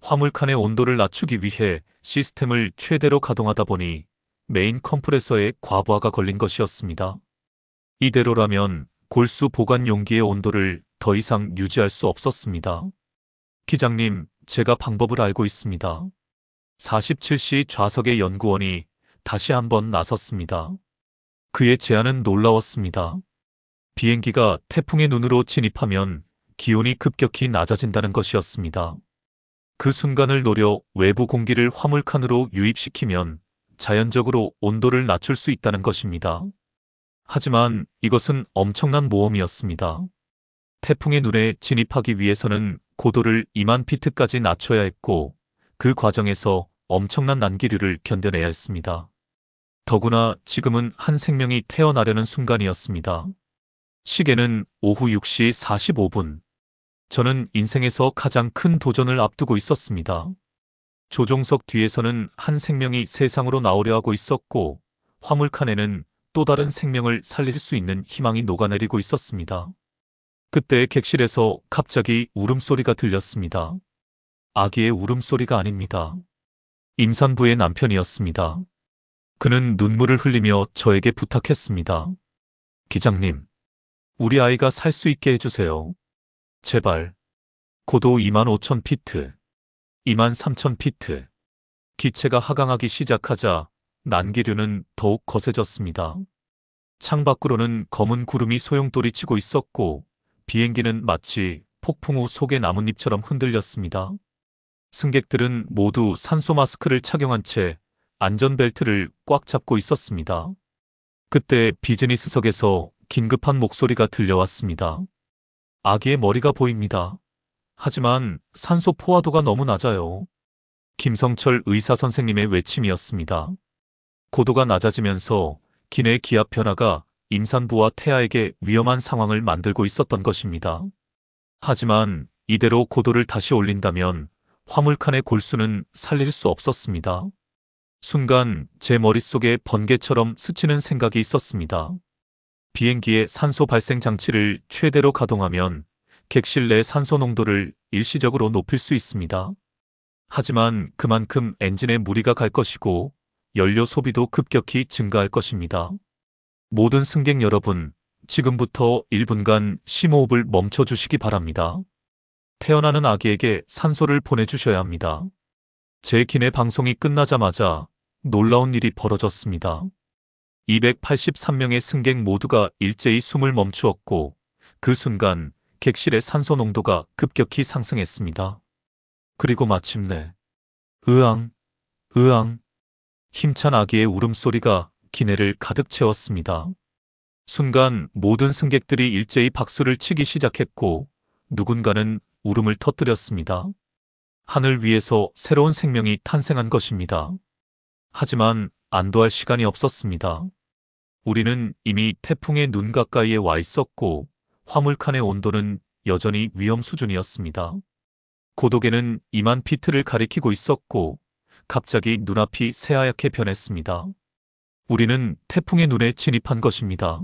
화물칸의 온도를 낮추기 위해 시스템을 최대로 가동하다 보니 메인 컴프레서에 과부하가 걸린 것이었습니다. 이대로라면 골수 보관 용기의 온도를 더 이상 유지할 수 없었습니다. 기장님, 제가 방법을 알고 있습니다. 47시 좌석의 연구원이 다시 한번 나섰습니다. 그의 제안은 놀라웠습니다. 비행기가 태풍의 눈으로 진입하면 기온이 급격히 낮아진다는 것이었습니다. 그 순간을 노려 외부 공기를 화물칸으로 유입시키면 자연적으로 온도를 낮출 수 있다는 것입니다. 하지만 이것은 엄청난 모험이었습니다. 태풍의 눈에 진입하기 위해서는 고도를 2만 피트까지 낮춰야 했고, 그 과정에서 엄청난 난기류를 견뎌내야 했습니다. 더구나 지금은 한 생명이 태어나려는 순간이었습니다. 시계는 오후 6시 45분. 저는 인생에서 가장 큰 도전을 앞두고 있었습니다. 조종석 뒤에서는 한 생명이 세상으로 나오려 하고 있었고, 화물칸에는 또 다른 생명을 살릴 수 있는 희망이 녹아내리고 있었습니다. 그때 객실에서 갑자기 울음소리가 들렸습니다. 아기의 울음소리가 아닙니다. 임산부의 남편이었습니다. 그는 눈물을 흘리며 저에게 부탁했습니다. 기장님, 우리 아이가 살 수 있게 해주세요. 제발. 고도 25,000 피트, 23,000 피트. 기체가 하강하기 시작하자 난기류는 더욱 거세졌습니다. 창밖으로는 검은 구름이 소용돌이치고 있었고, 비행기는 마치 폭풍 후 속의 나뭇잎처럼 흔들렸습니다. 승객들은 모두 산소 마스크를 착용한 채 안전벨트를 꽉 잡고 있었습니다. 그때 비즈니스석에서 긴급한 목소리가 들려왔습니다. 아기의 머리가 보입니다. 하지만 산소 포화도가 너무 낮아요. 김성철 의사 선생님의 외침이었습니다. 고도가 낮아지면서 기내 기압 변화가 임산부와 태아에게 위험한 상황을 만들고 있었던 것입니다. 하지만 이대로 고도를 다시 올린다면 화물칸의 골수는 살릴 수 없었습니다. 순간 제 머릿속에 번개처럼 스치는 생각이 있었습니다. 비행기의 산소 발생 장치를 최대로 가동하면 객실 내 산소 농도를 일시적으로 높일 수 있습니다. 하지만 그만큼 엔진에 무리가 갈 것이고 연료 소비도 급격히 증가할 것입니다. 모든 승객 여러분, 지금부터 1분간 심호흡을 멈춰주시기 바랍니다. 태어나는 아기에게 산소를 보내주셔야 합니다. 제 기내 방송이 끝나자마자 놀라운 일이 벌어졌습니다. 283명의 승객 모두가 일제히 숨을 멈추었고, 그 순간 객실의 산소 농도가 급격히 상승했습니다. 그리고 마침내 으앙, 으앙, 힘찬 아기의 울음소리가 기내를 가득 채웠습니다. 순간 모든 승객들이 일제히 박수를 치기 시작했고, 누군가는 울음을 터뜨렸습니다. 하늘 위에서 새로운 생명이 탄생한 것입니다. 하지만 안도할 시간이 없었습니다. 우리는 이미 태풍의 눈 가까이에 와 있었고, 화물칸의 온도는 여전히 위험 수준이었습니다. 고도계는 2만 피트를 가리키고 있었고, 갑자기 눈앞이 새하얗게 변했습니다. 우리는 태풍의 눈에 진입한 것입니다.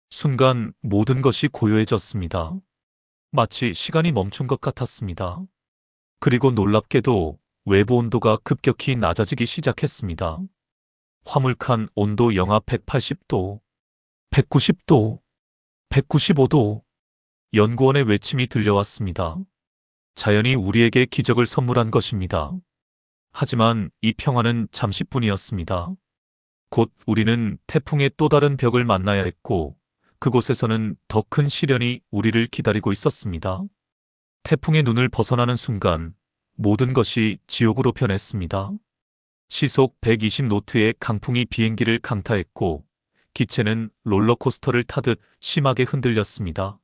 순간 모든 것이 고요해졌습니다. 마치 시간이 멈춘 것 같았습니다. 그리고 놀랍게도 외부 온도가 급격히 낮아지기 시작했습니다. 화물칸 온도 영하 180도, 190도, 195도. 연구원의 외침이 들려왔습니다. 자연이 우리에게 기적을 선물한 것입니다. 하지만 이 평화는 잠시뿐이었습니다. 곧 우리는 태풍의 또 다른 벽을 만나야 했고, 그곳에서는 더 큰 시련이 우리를 기다리고 있었습니다. 태풍의 눈을 벗어나는 순간 모든 것이 지옥으로 변했습니다. 시속 120노트의 강풍이 비행기를 강타했고 기체는 롤러코스터를 타듯 심하게 흔들렸습니다.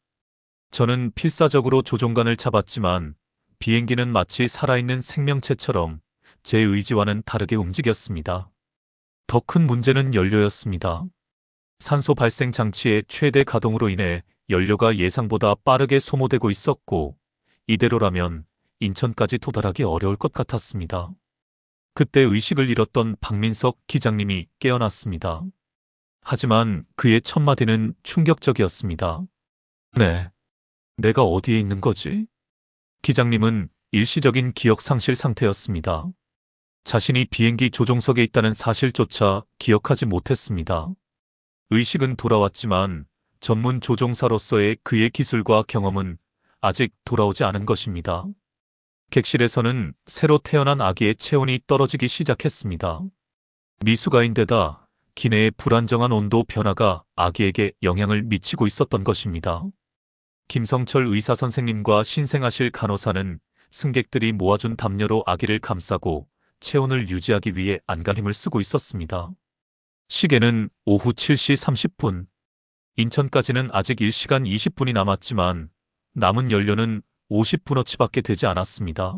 저는 필사적으로 조종간을 잡았지만 비행기는 마치 살아있는 생명체처럼 제 의지와는 다르게 움직였습니다. 더 큰 문제는 연료였습니다. 산소 발생 장치의 최대 가동으로 인해 연료가 예상보다 빠르게 소모되고 있었고 이대로라면 인천까지 도달하기 어려울 것 같았습니다. 그때 의식을 잃었던 박민석 기장님이 깨어났습니다. 하지만 그의 첫 마디는 충격적이었습니다. 네, 내가 어디에 있는 거지? 기장님은 일시적인 기억 상실 상태였습니다. 자신이 비행기 조종석에 있다는 사실조차 기억하지 못했습니다. 의식은 돌아왔지만 전문 조종사로서의 그의 기술과 경험은 아직 돌아오지 않은 것입니다. 객실에서는 새로 태어난 아기의 체온이 떨어지기 시작했습니다. 미수가인데다 기내의 불안정한 온도 변화가 아기에게 영향을 미치고 있었던 것입니다. 김성철 의사 선생님과 신생아실 간호사는 승객들이 모아준 담요로 아기를 감싸고 체온을 유지하기 위해 안간힘을 쓰고 있었습니다. 시계는 오후 7시 30분. 인천까지는 아직 1시간 20분이 남았지만 남은 연료는 50분어치밖에 되지 않았습니다.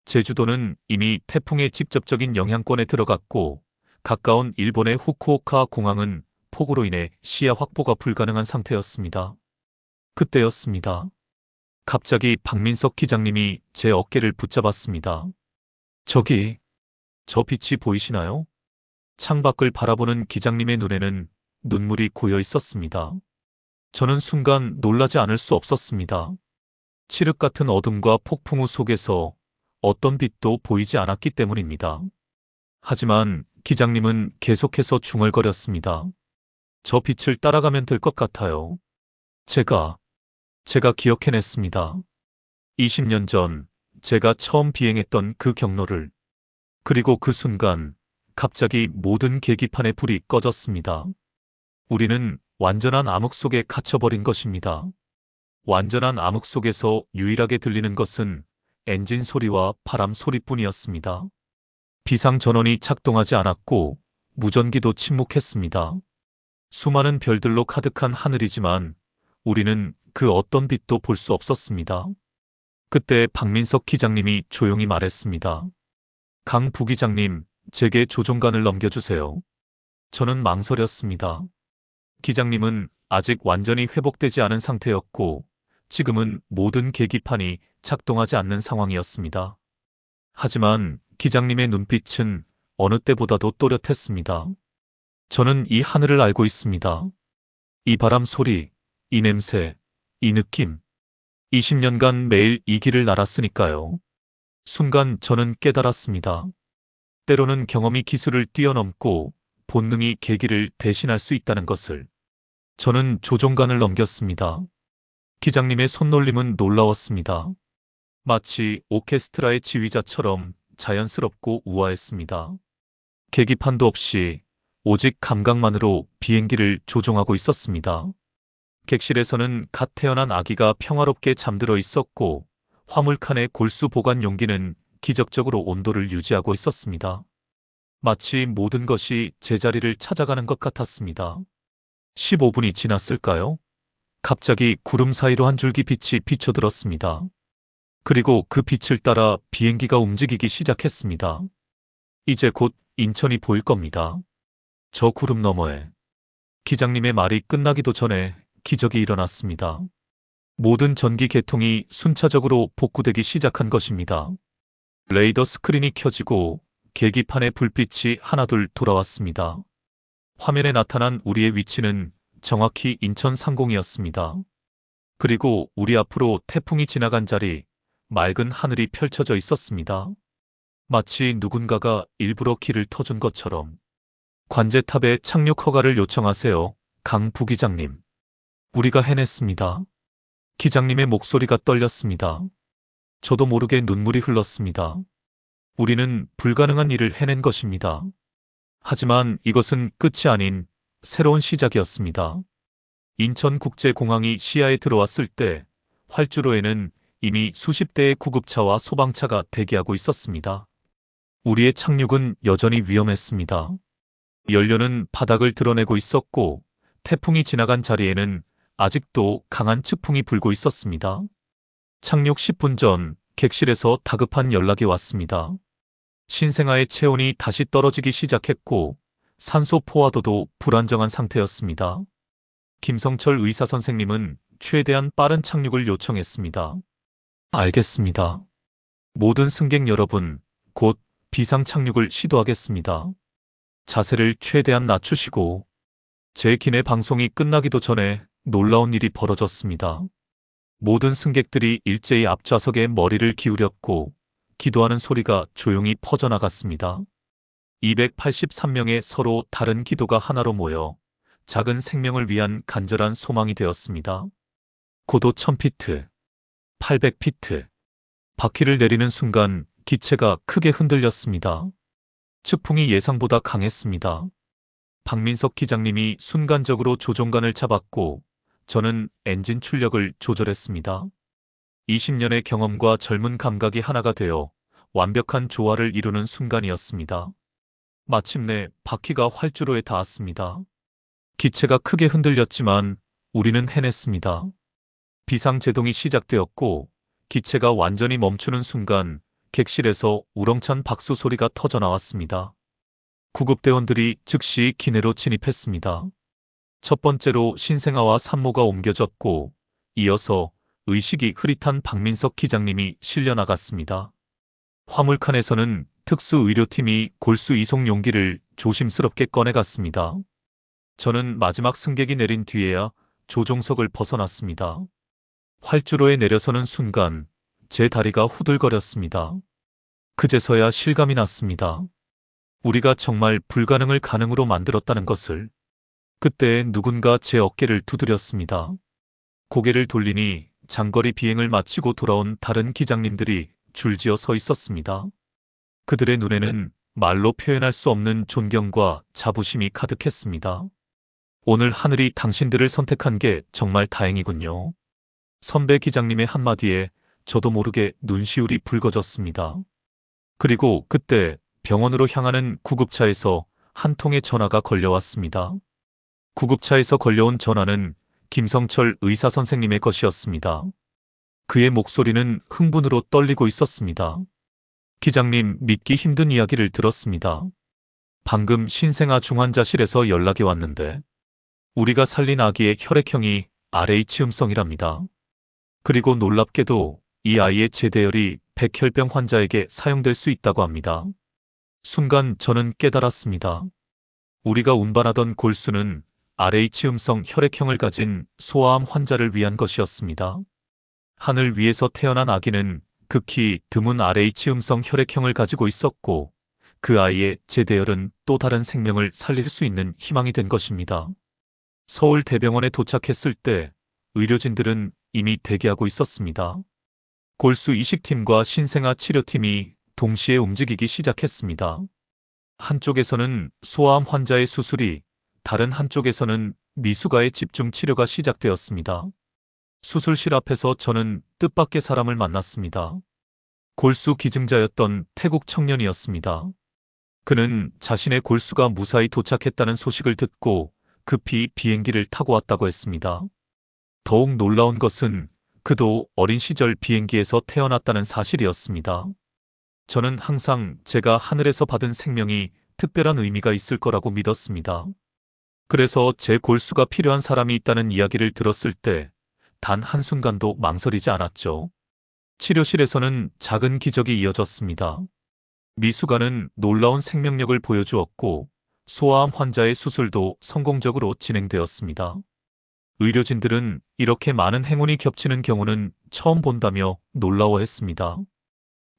제주도는 이미 태풍의 직접적인 영향권에 들어갔고 가까운 일본의 후쿠오카 공항은 폭우로 인해 시야 확보가 불가능한 상태였습니다. 그때였습니다. 갑자기 박민석 기장님이 제 어깨를 붙잡았습니다. 저기, 저 빛이 보이시나요? 창밖을 바라보는 기장님의 눈에는 눈물이 고여 있었습니다. 저는 순간 놀라지 않을 수 없었습니다. 칠흑 같은 어둠과 폭풍우 속에서 어떤 빛도 보이지 않았기 때문입니다. 하지만 기장님은 계속해서 중얼거렸습니다. 저 빛을 따라가면 될 것 같아요. 제가 기억해냈습니다. 20년 전 제가 처음 비행했던 그 경로를. 그리고 그 순간 갑자기 모든 계기판의 불이 꺼졌습니다. 우리는 완전한 암흑 속에 갇혀버린 것입니다. 완전한 암흑 속에서 유일하게 들리는 것은 엔진 소리와 바람 소리뿐이었습니다. 비상전원이 작동하지 않았고 무전기도 침묵했습니다. 수많은 별들로 가득한 하늘이지만 우리는 그 어떤 빛도 볼 수 없었습니다. 그때 박민석 기장님이 조용히 말했습니다. 강 부기장님, 제게 조종관을 넘겨주세요. 저는 망설였습니다. 기장님은 아직 완전히 회복되지 않은 상태였고 지금은 모든 계기판이 작동하지 않는 상황이었습니다. 하지만 기장님의 눈빛은 어느 때보다도 또렷했습니다. 저는 이 하늘을 알고 있습니다. 이 바람 소리, 이 냄새, 이 느낌. 20년간 매일 이 길을 날았으니까요. 순간 저는 깨달았습니다. 때로는 경험이 기술을 뛰어넘고 본능이 계기를 대신할 수 있다는 것을. 저는 조종관을 넘겼습니다. 기장님의 손놀림은 놀라웠습니다. 마치 오케스트라의 지휘자처럼 자연스럽고 우아했습니다. 계기판도 없이 오직 감각만으로 비행기를 조종하고 있었습니다. 객실에서는 갓 태어난 아기가 평화롭게 잠들어 있었고 화물칸의 골수 보관 용기는 기적적으로 온도를 유지하고 있었습니다. 마치 모든 것이 제자리를 찾아가는 것 같았습니다. 15분이 지났을까요? 갑자기 구름 사이로 한 줄기 빛이 비쳐들었습니다. 그리고 그 빛을 따라 비행기가 움직이기 시작했습니다. 이제 곧 인천이 보일 겁니다. 저 구름 너머에. 기장님의 말이 끝나기도 전에 기적이 일어났습니다. 모든 전기 계통이 순차적으로 복구되기 시작한 것입니다. 레이더 스크린이 켜지고 계기판의 불빛이 하나둘 돌아왔습니다. 화면에 나타난 우리의 위치는 정확히 인천 상공이었습니다. 그리고 우리 앞으로 태풍이 지나간 자리, 맑은 하늘이 펼쳐져 있었습니다. 마치 누군가가 일부러 길을 터준 것처럼. 관제탑에 착륙 허가를 요청하세요, 강 부기장님. 우리가 해냈습니다. 기장님의 목소리가 떨렸습니다. 저도 모르게 눈물이 흘렀습니다. 우리는 불가능한 일을 해낸 것입니다. 하지만 이것은 끝이 아닌 새로운 시작이었습니다. 인천국제공항이 시야에 들어왔을 때 활주로에는 이미 수십 대의 구급차와 소방차가 대기하고 있었습니다. 우리의 착륙은 여전히 위험했습니다. 연료는 바닥을 드러내고 있었고 태풍이 지나간 자리에는 아직도 강한 측풍이 불고 있었습니다. 착륙 10분 전 객실에서 다급한 연락이 왔습니다. 신생아의 체온이 다시 떨어지기 시작했고 산소 포화도도 불안정한 상태였습니다. 김성철 의사 선생님은 최대한 빠른 착륙을 요청했습니다. 알겠습니다. 모든 승객 여러분, 곧 비상 착륙을 시도하겠습니다. 자세를 최대한 낮추시고. 제 기내 방송이 끝나기도 전에 놀라운 일이 벌어졌습니다. 모든 승객들이 일제히 앞좌석에 머리를 기울였고 기도하는 소리가 조용히 퍼져나갔습니다. 283명의 서로 다른 기도가 하나로 모여 작은 생명을 위한 간절한 소망이 되었습니다. 고도 1000피트, 800피트. 바퀴를 내리는 순간 기체가 크게 흔들렸습니다. 측풍이 예상보다 강했습니다. 박민석 기장님이 순간적으로 조종관을 잡았고 저는 엔진 출력을 조절했습니다. 20년의 경험과 젊은 감각이 하나가 되어 완벽한 조화를 이루는 순간이었습니다. 마침내 바퀴가 활주로에 닿았습니다. 기체가 크게 흔들렸지만 우리는 해냈습니다. 비상제동이 시작되었고 기체가 완전히 멈추는 순간 객실에서 우렁찬 박수 소리가 터져나왔습니다. 구급대원들이 즉시 기내로 진입했습니다. 첫 번째로 신생아와 산모가 옮겨졌고 이어서 의식이 흐릿한 박민석 기장님이 실려나갔습니다. 화물칸에서는 특수의료팀이 골수 이송 용기를 조심스럽게 꺼내갔습니다. 저는 마지막 승객이 내린 뒤에야 조종석을 벗어났습니다. 활주로에 내려서는 순간 제 다리가 후들거렸습니다. 그제서야 실감이 났습니다. 우리가 정말 불가능을 가능으로 만들었다는 것을. 그때 누군가 제 어깨를 두드렸습니다. 고개를 돌리니 장거리 비행을 마치고 돌아온 다른 기장님들이 줄지어 서 있었습니다. 그들의 눈에는 말로 표현할 수 없는 존경과 자부심이 가득했습니다. 오늘 하늘이 당신들을 선택한 게 정말 다행이군요. 선배 기장님의 한마디에 저도 모르게 눈시울이 붉어졌습니다. 그리고 그때 병원으로 향하는 구급차에서 한 통의 전화가 걸려왔습니다. 구급차에서 걸려온 전화는 김성철 의사 선생님의 것이었습니다. 그의 목소리는 흥분으로 떨리고 있었습니다. 기장님, 믿기 힘든 이야기를 들었습니다. 방금 신생아 중환자실에서 연락이 왔는데 우리가 살린 아기의 혈액형이 RH 음성이랍니다. 그리고 놀랍게도 이 아이의 제대열이 백혈병 환자에게 사용될 수 있다고 합니다. 순간 저는 깨달았습니다. 우리가 운반하던 골수는 RH 음성 혈액형을 가진 소아암 환자를 위한 것이었습니다. 하늘 위에서 태어난 아기는 극히 드문 RH 음성 혈액형을 가지고 있었고 그 아이의 제대열은 또 다른 생명을 살릴 수 있는 희망이 된 것입니다. 서울 대병원에 도착했을 때 의료진들은 이미 대기하고 있었습니다. 골수 이식팀과 신생아 치료팀이 동시에 움직이기 시작했습니다. 한쪽에서는 소아암 환자의 수술이, 다른 한쪽에서는 미숙아의 집중 치료가 시작되었습니다. 수술실 앞에서 저는 뜻밖의 사람을 만났습니다. 골수 기증자였던 태국 청년이었습니다. 그는 자신의 골수가 무사히 도착했다는 소식을 듣고 급히 비행기를 타고 왔다고 했습니다. 더욱 놀라운 것은 그도 어린 시절 비행기에서 태어났다는 사실이었습니다. 저는 항상 제가 하늘에서 받은 생명이 특별한 의미가 있을 거라고 믿었습니다. 그래서 제 골수가 필요한 사람이 있다는 이야기를 들었을 때 단 한순간도 망설이지 않았죠. 치료실에서는 작은 기적이 이어졌습니다. 미숙아는 놀라운 생명력을 보여주었고 소아암 환자의 수술도 성공적으로 진행되었습니다. 의료진들은 이렇게 많은 행운이 겹치는 경우는 처음 본다며 놀라워했습니다.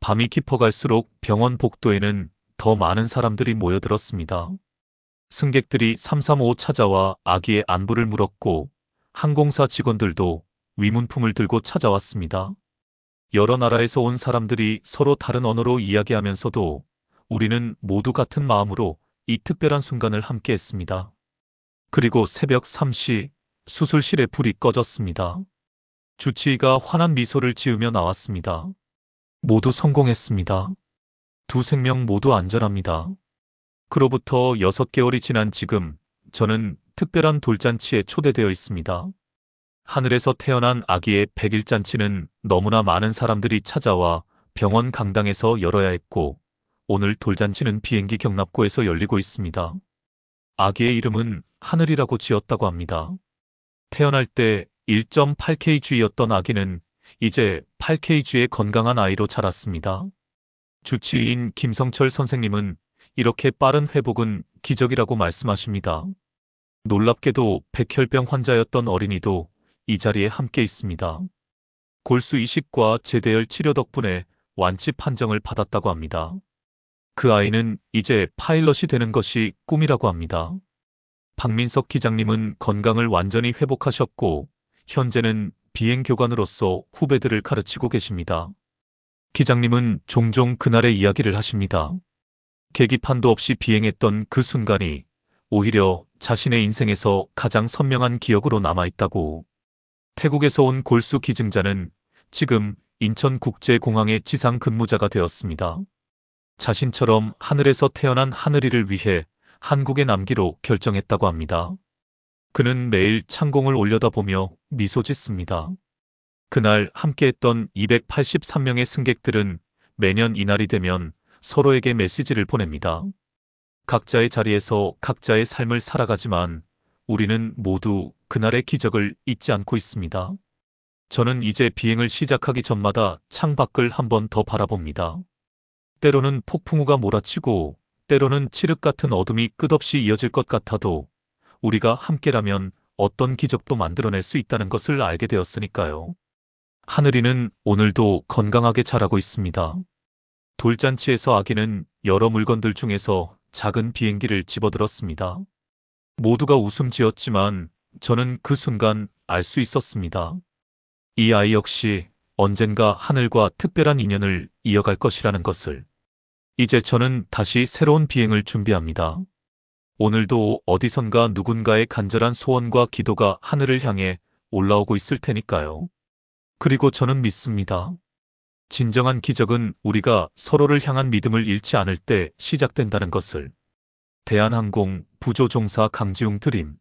밤이 깊어갈수록 병원 복도에는 더 많은 사람들이 모여들었습니다. 승객들이 335 찾아와 아기의 안부를 물었고 항공사 직원들도 위문품을 들고 찾아왔습니다. 여러 나라에서 온 사람들이 서로 다른 언어로 이야기하면서도 우리는 모두 같은 마음으로 이 특별한 순간을 함께했습니다. 그리고 새벽 3시 수술실에 불이 꺼졌습니다. 주치의가 환한 미소를 지으며 나왔습니다. 모두 성공했습니다. 두 생명 모두 안전합니다. 그로부터 6개월이 지난 지금 저는 특별한 돌잔치에 초대되어 있습니다. 하늘에서 태어난 아기의 100일 잔치는 너무나 많은 사람들이 찾아와 병원 강당에서 열어야 했고, 오늘 돌잔치는 비행기 경납고에서 열리고 있습니다. 아기의 이름은 하늘이라고 지었다고 합니다. 태어날 때 1.8kg였던 아기는 이제 8kg의 건강한 아이로 자랐습니다. 주치의인 김성철 선생님은 이렇게 빠른 회복은 기적이라고 말씀하십니다. 놀랍게도 백혈병 환자였던 어린이도 이 자리에 함께 있습니다. 골수 이식과 제대열 치료 덕분에 완치 판정을 받았다고 합니다. 그 아이는 이제 파일럿이 되는 것이 꿈이라고 합니다. 박민석 기장님은 건강을 완전히 회복하셨고 현재는 비행교관으로서 후배들을 가르치고 계십니다. 기장님은 종종 그날의 이야기를 하십니다. 계기판도 없이 비행했던 그 순간이 오히려 자신의 인생에서 가장 선명한 기억으로 남아있다고. 태국에서 온 골수 기증자는 지금 인천국제공항의 지상 근무자가 되었습니다. 자신처럼 하늘에서 태어난 하늘이를 위해 한국에 남기로 결정했다고 합니다. 그는 매일 창공을 올려다보며 미소 짓습니다. 그날 함께했던 283명의 승객들은 매년 이날이 되면 서로에게 메시지를 보냅니다. 각자의 자리에서 각자의 삶을 살아가지만 우리는 모두 그날의 기적을 잊지 않고 있습니다. 저는 이제 비행을 시작하기 전마다 창밖을 한 번 더 바라봅니다. 때로는 폭풍우가 몰아치고 때로는 칠흑 같은 어둠이 끝없이 이어질 것 같아도 우리가 함께라면 어떤 기적도 만들어낼 수 있다는 것을 알게 되었으니까요. 하늘이는 오늘도 건강하게 자라고 있습니다. 돌잔치에서 아기는 여러 물건들 중에서 작은 비행기를 집어들었습니다. 모두가 웃음 지었지만 저는 그 순간 알 수 있었습니다. 이 아이 역시 언젠가 하늘과 특별한 인연을 이어갈 것이라는 것을. 이제 저는 다시 새로운 비행을 준비합니다. 오늘도 어디선가 누군가의 간절한 소원과 기도가 하늘을 향해 올라오고 있을 테니까요. 그리고 저는 믿습니다. 진정한 기적은 우리가 서로를 향한 믿음을 잃지 않을 때 시작된다는 것을. 대한항공 부조종사 강지웅 드림.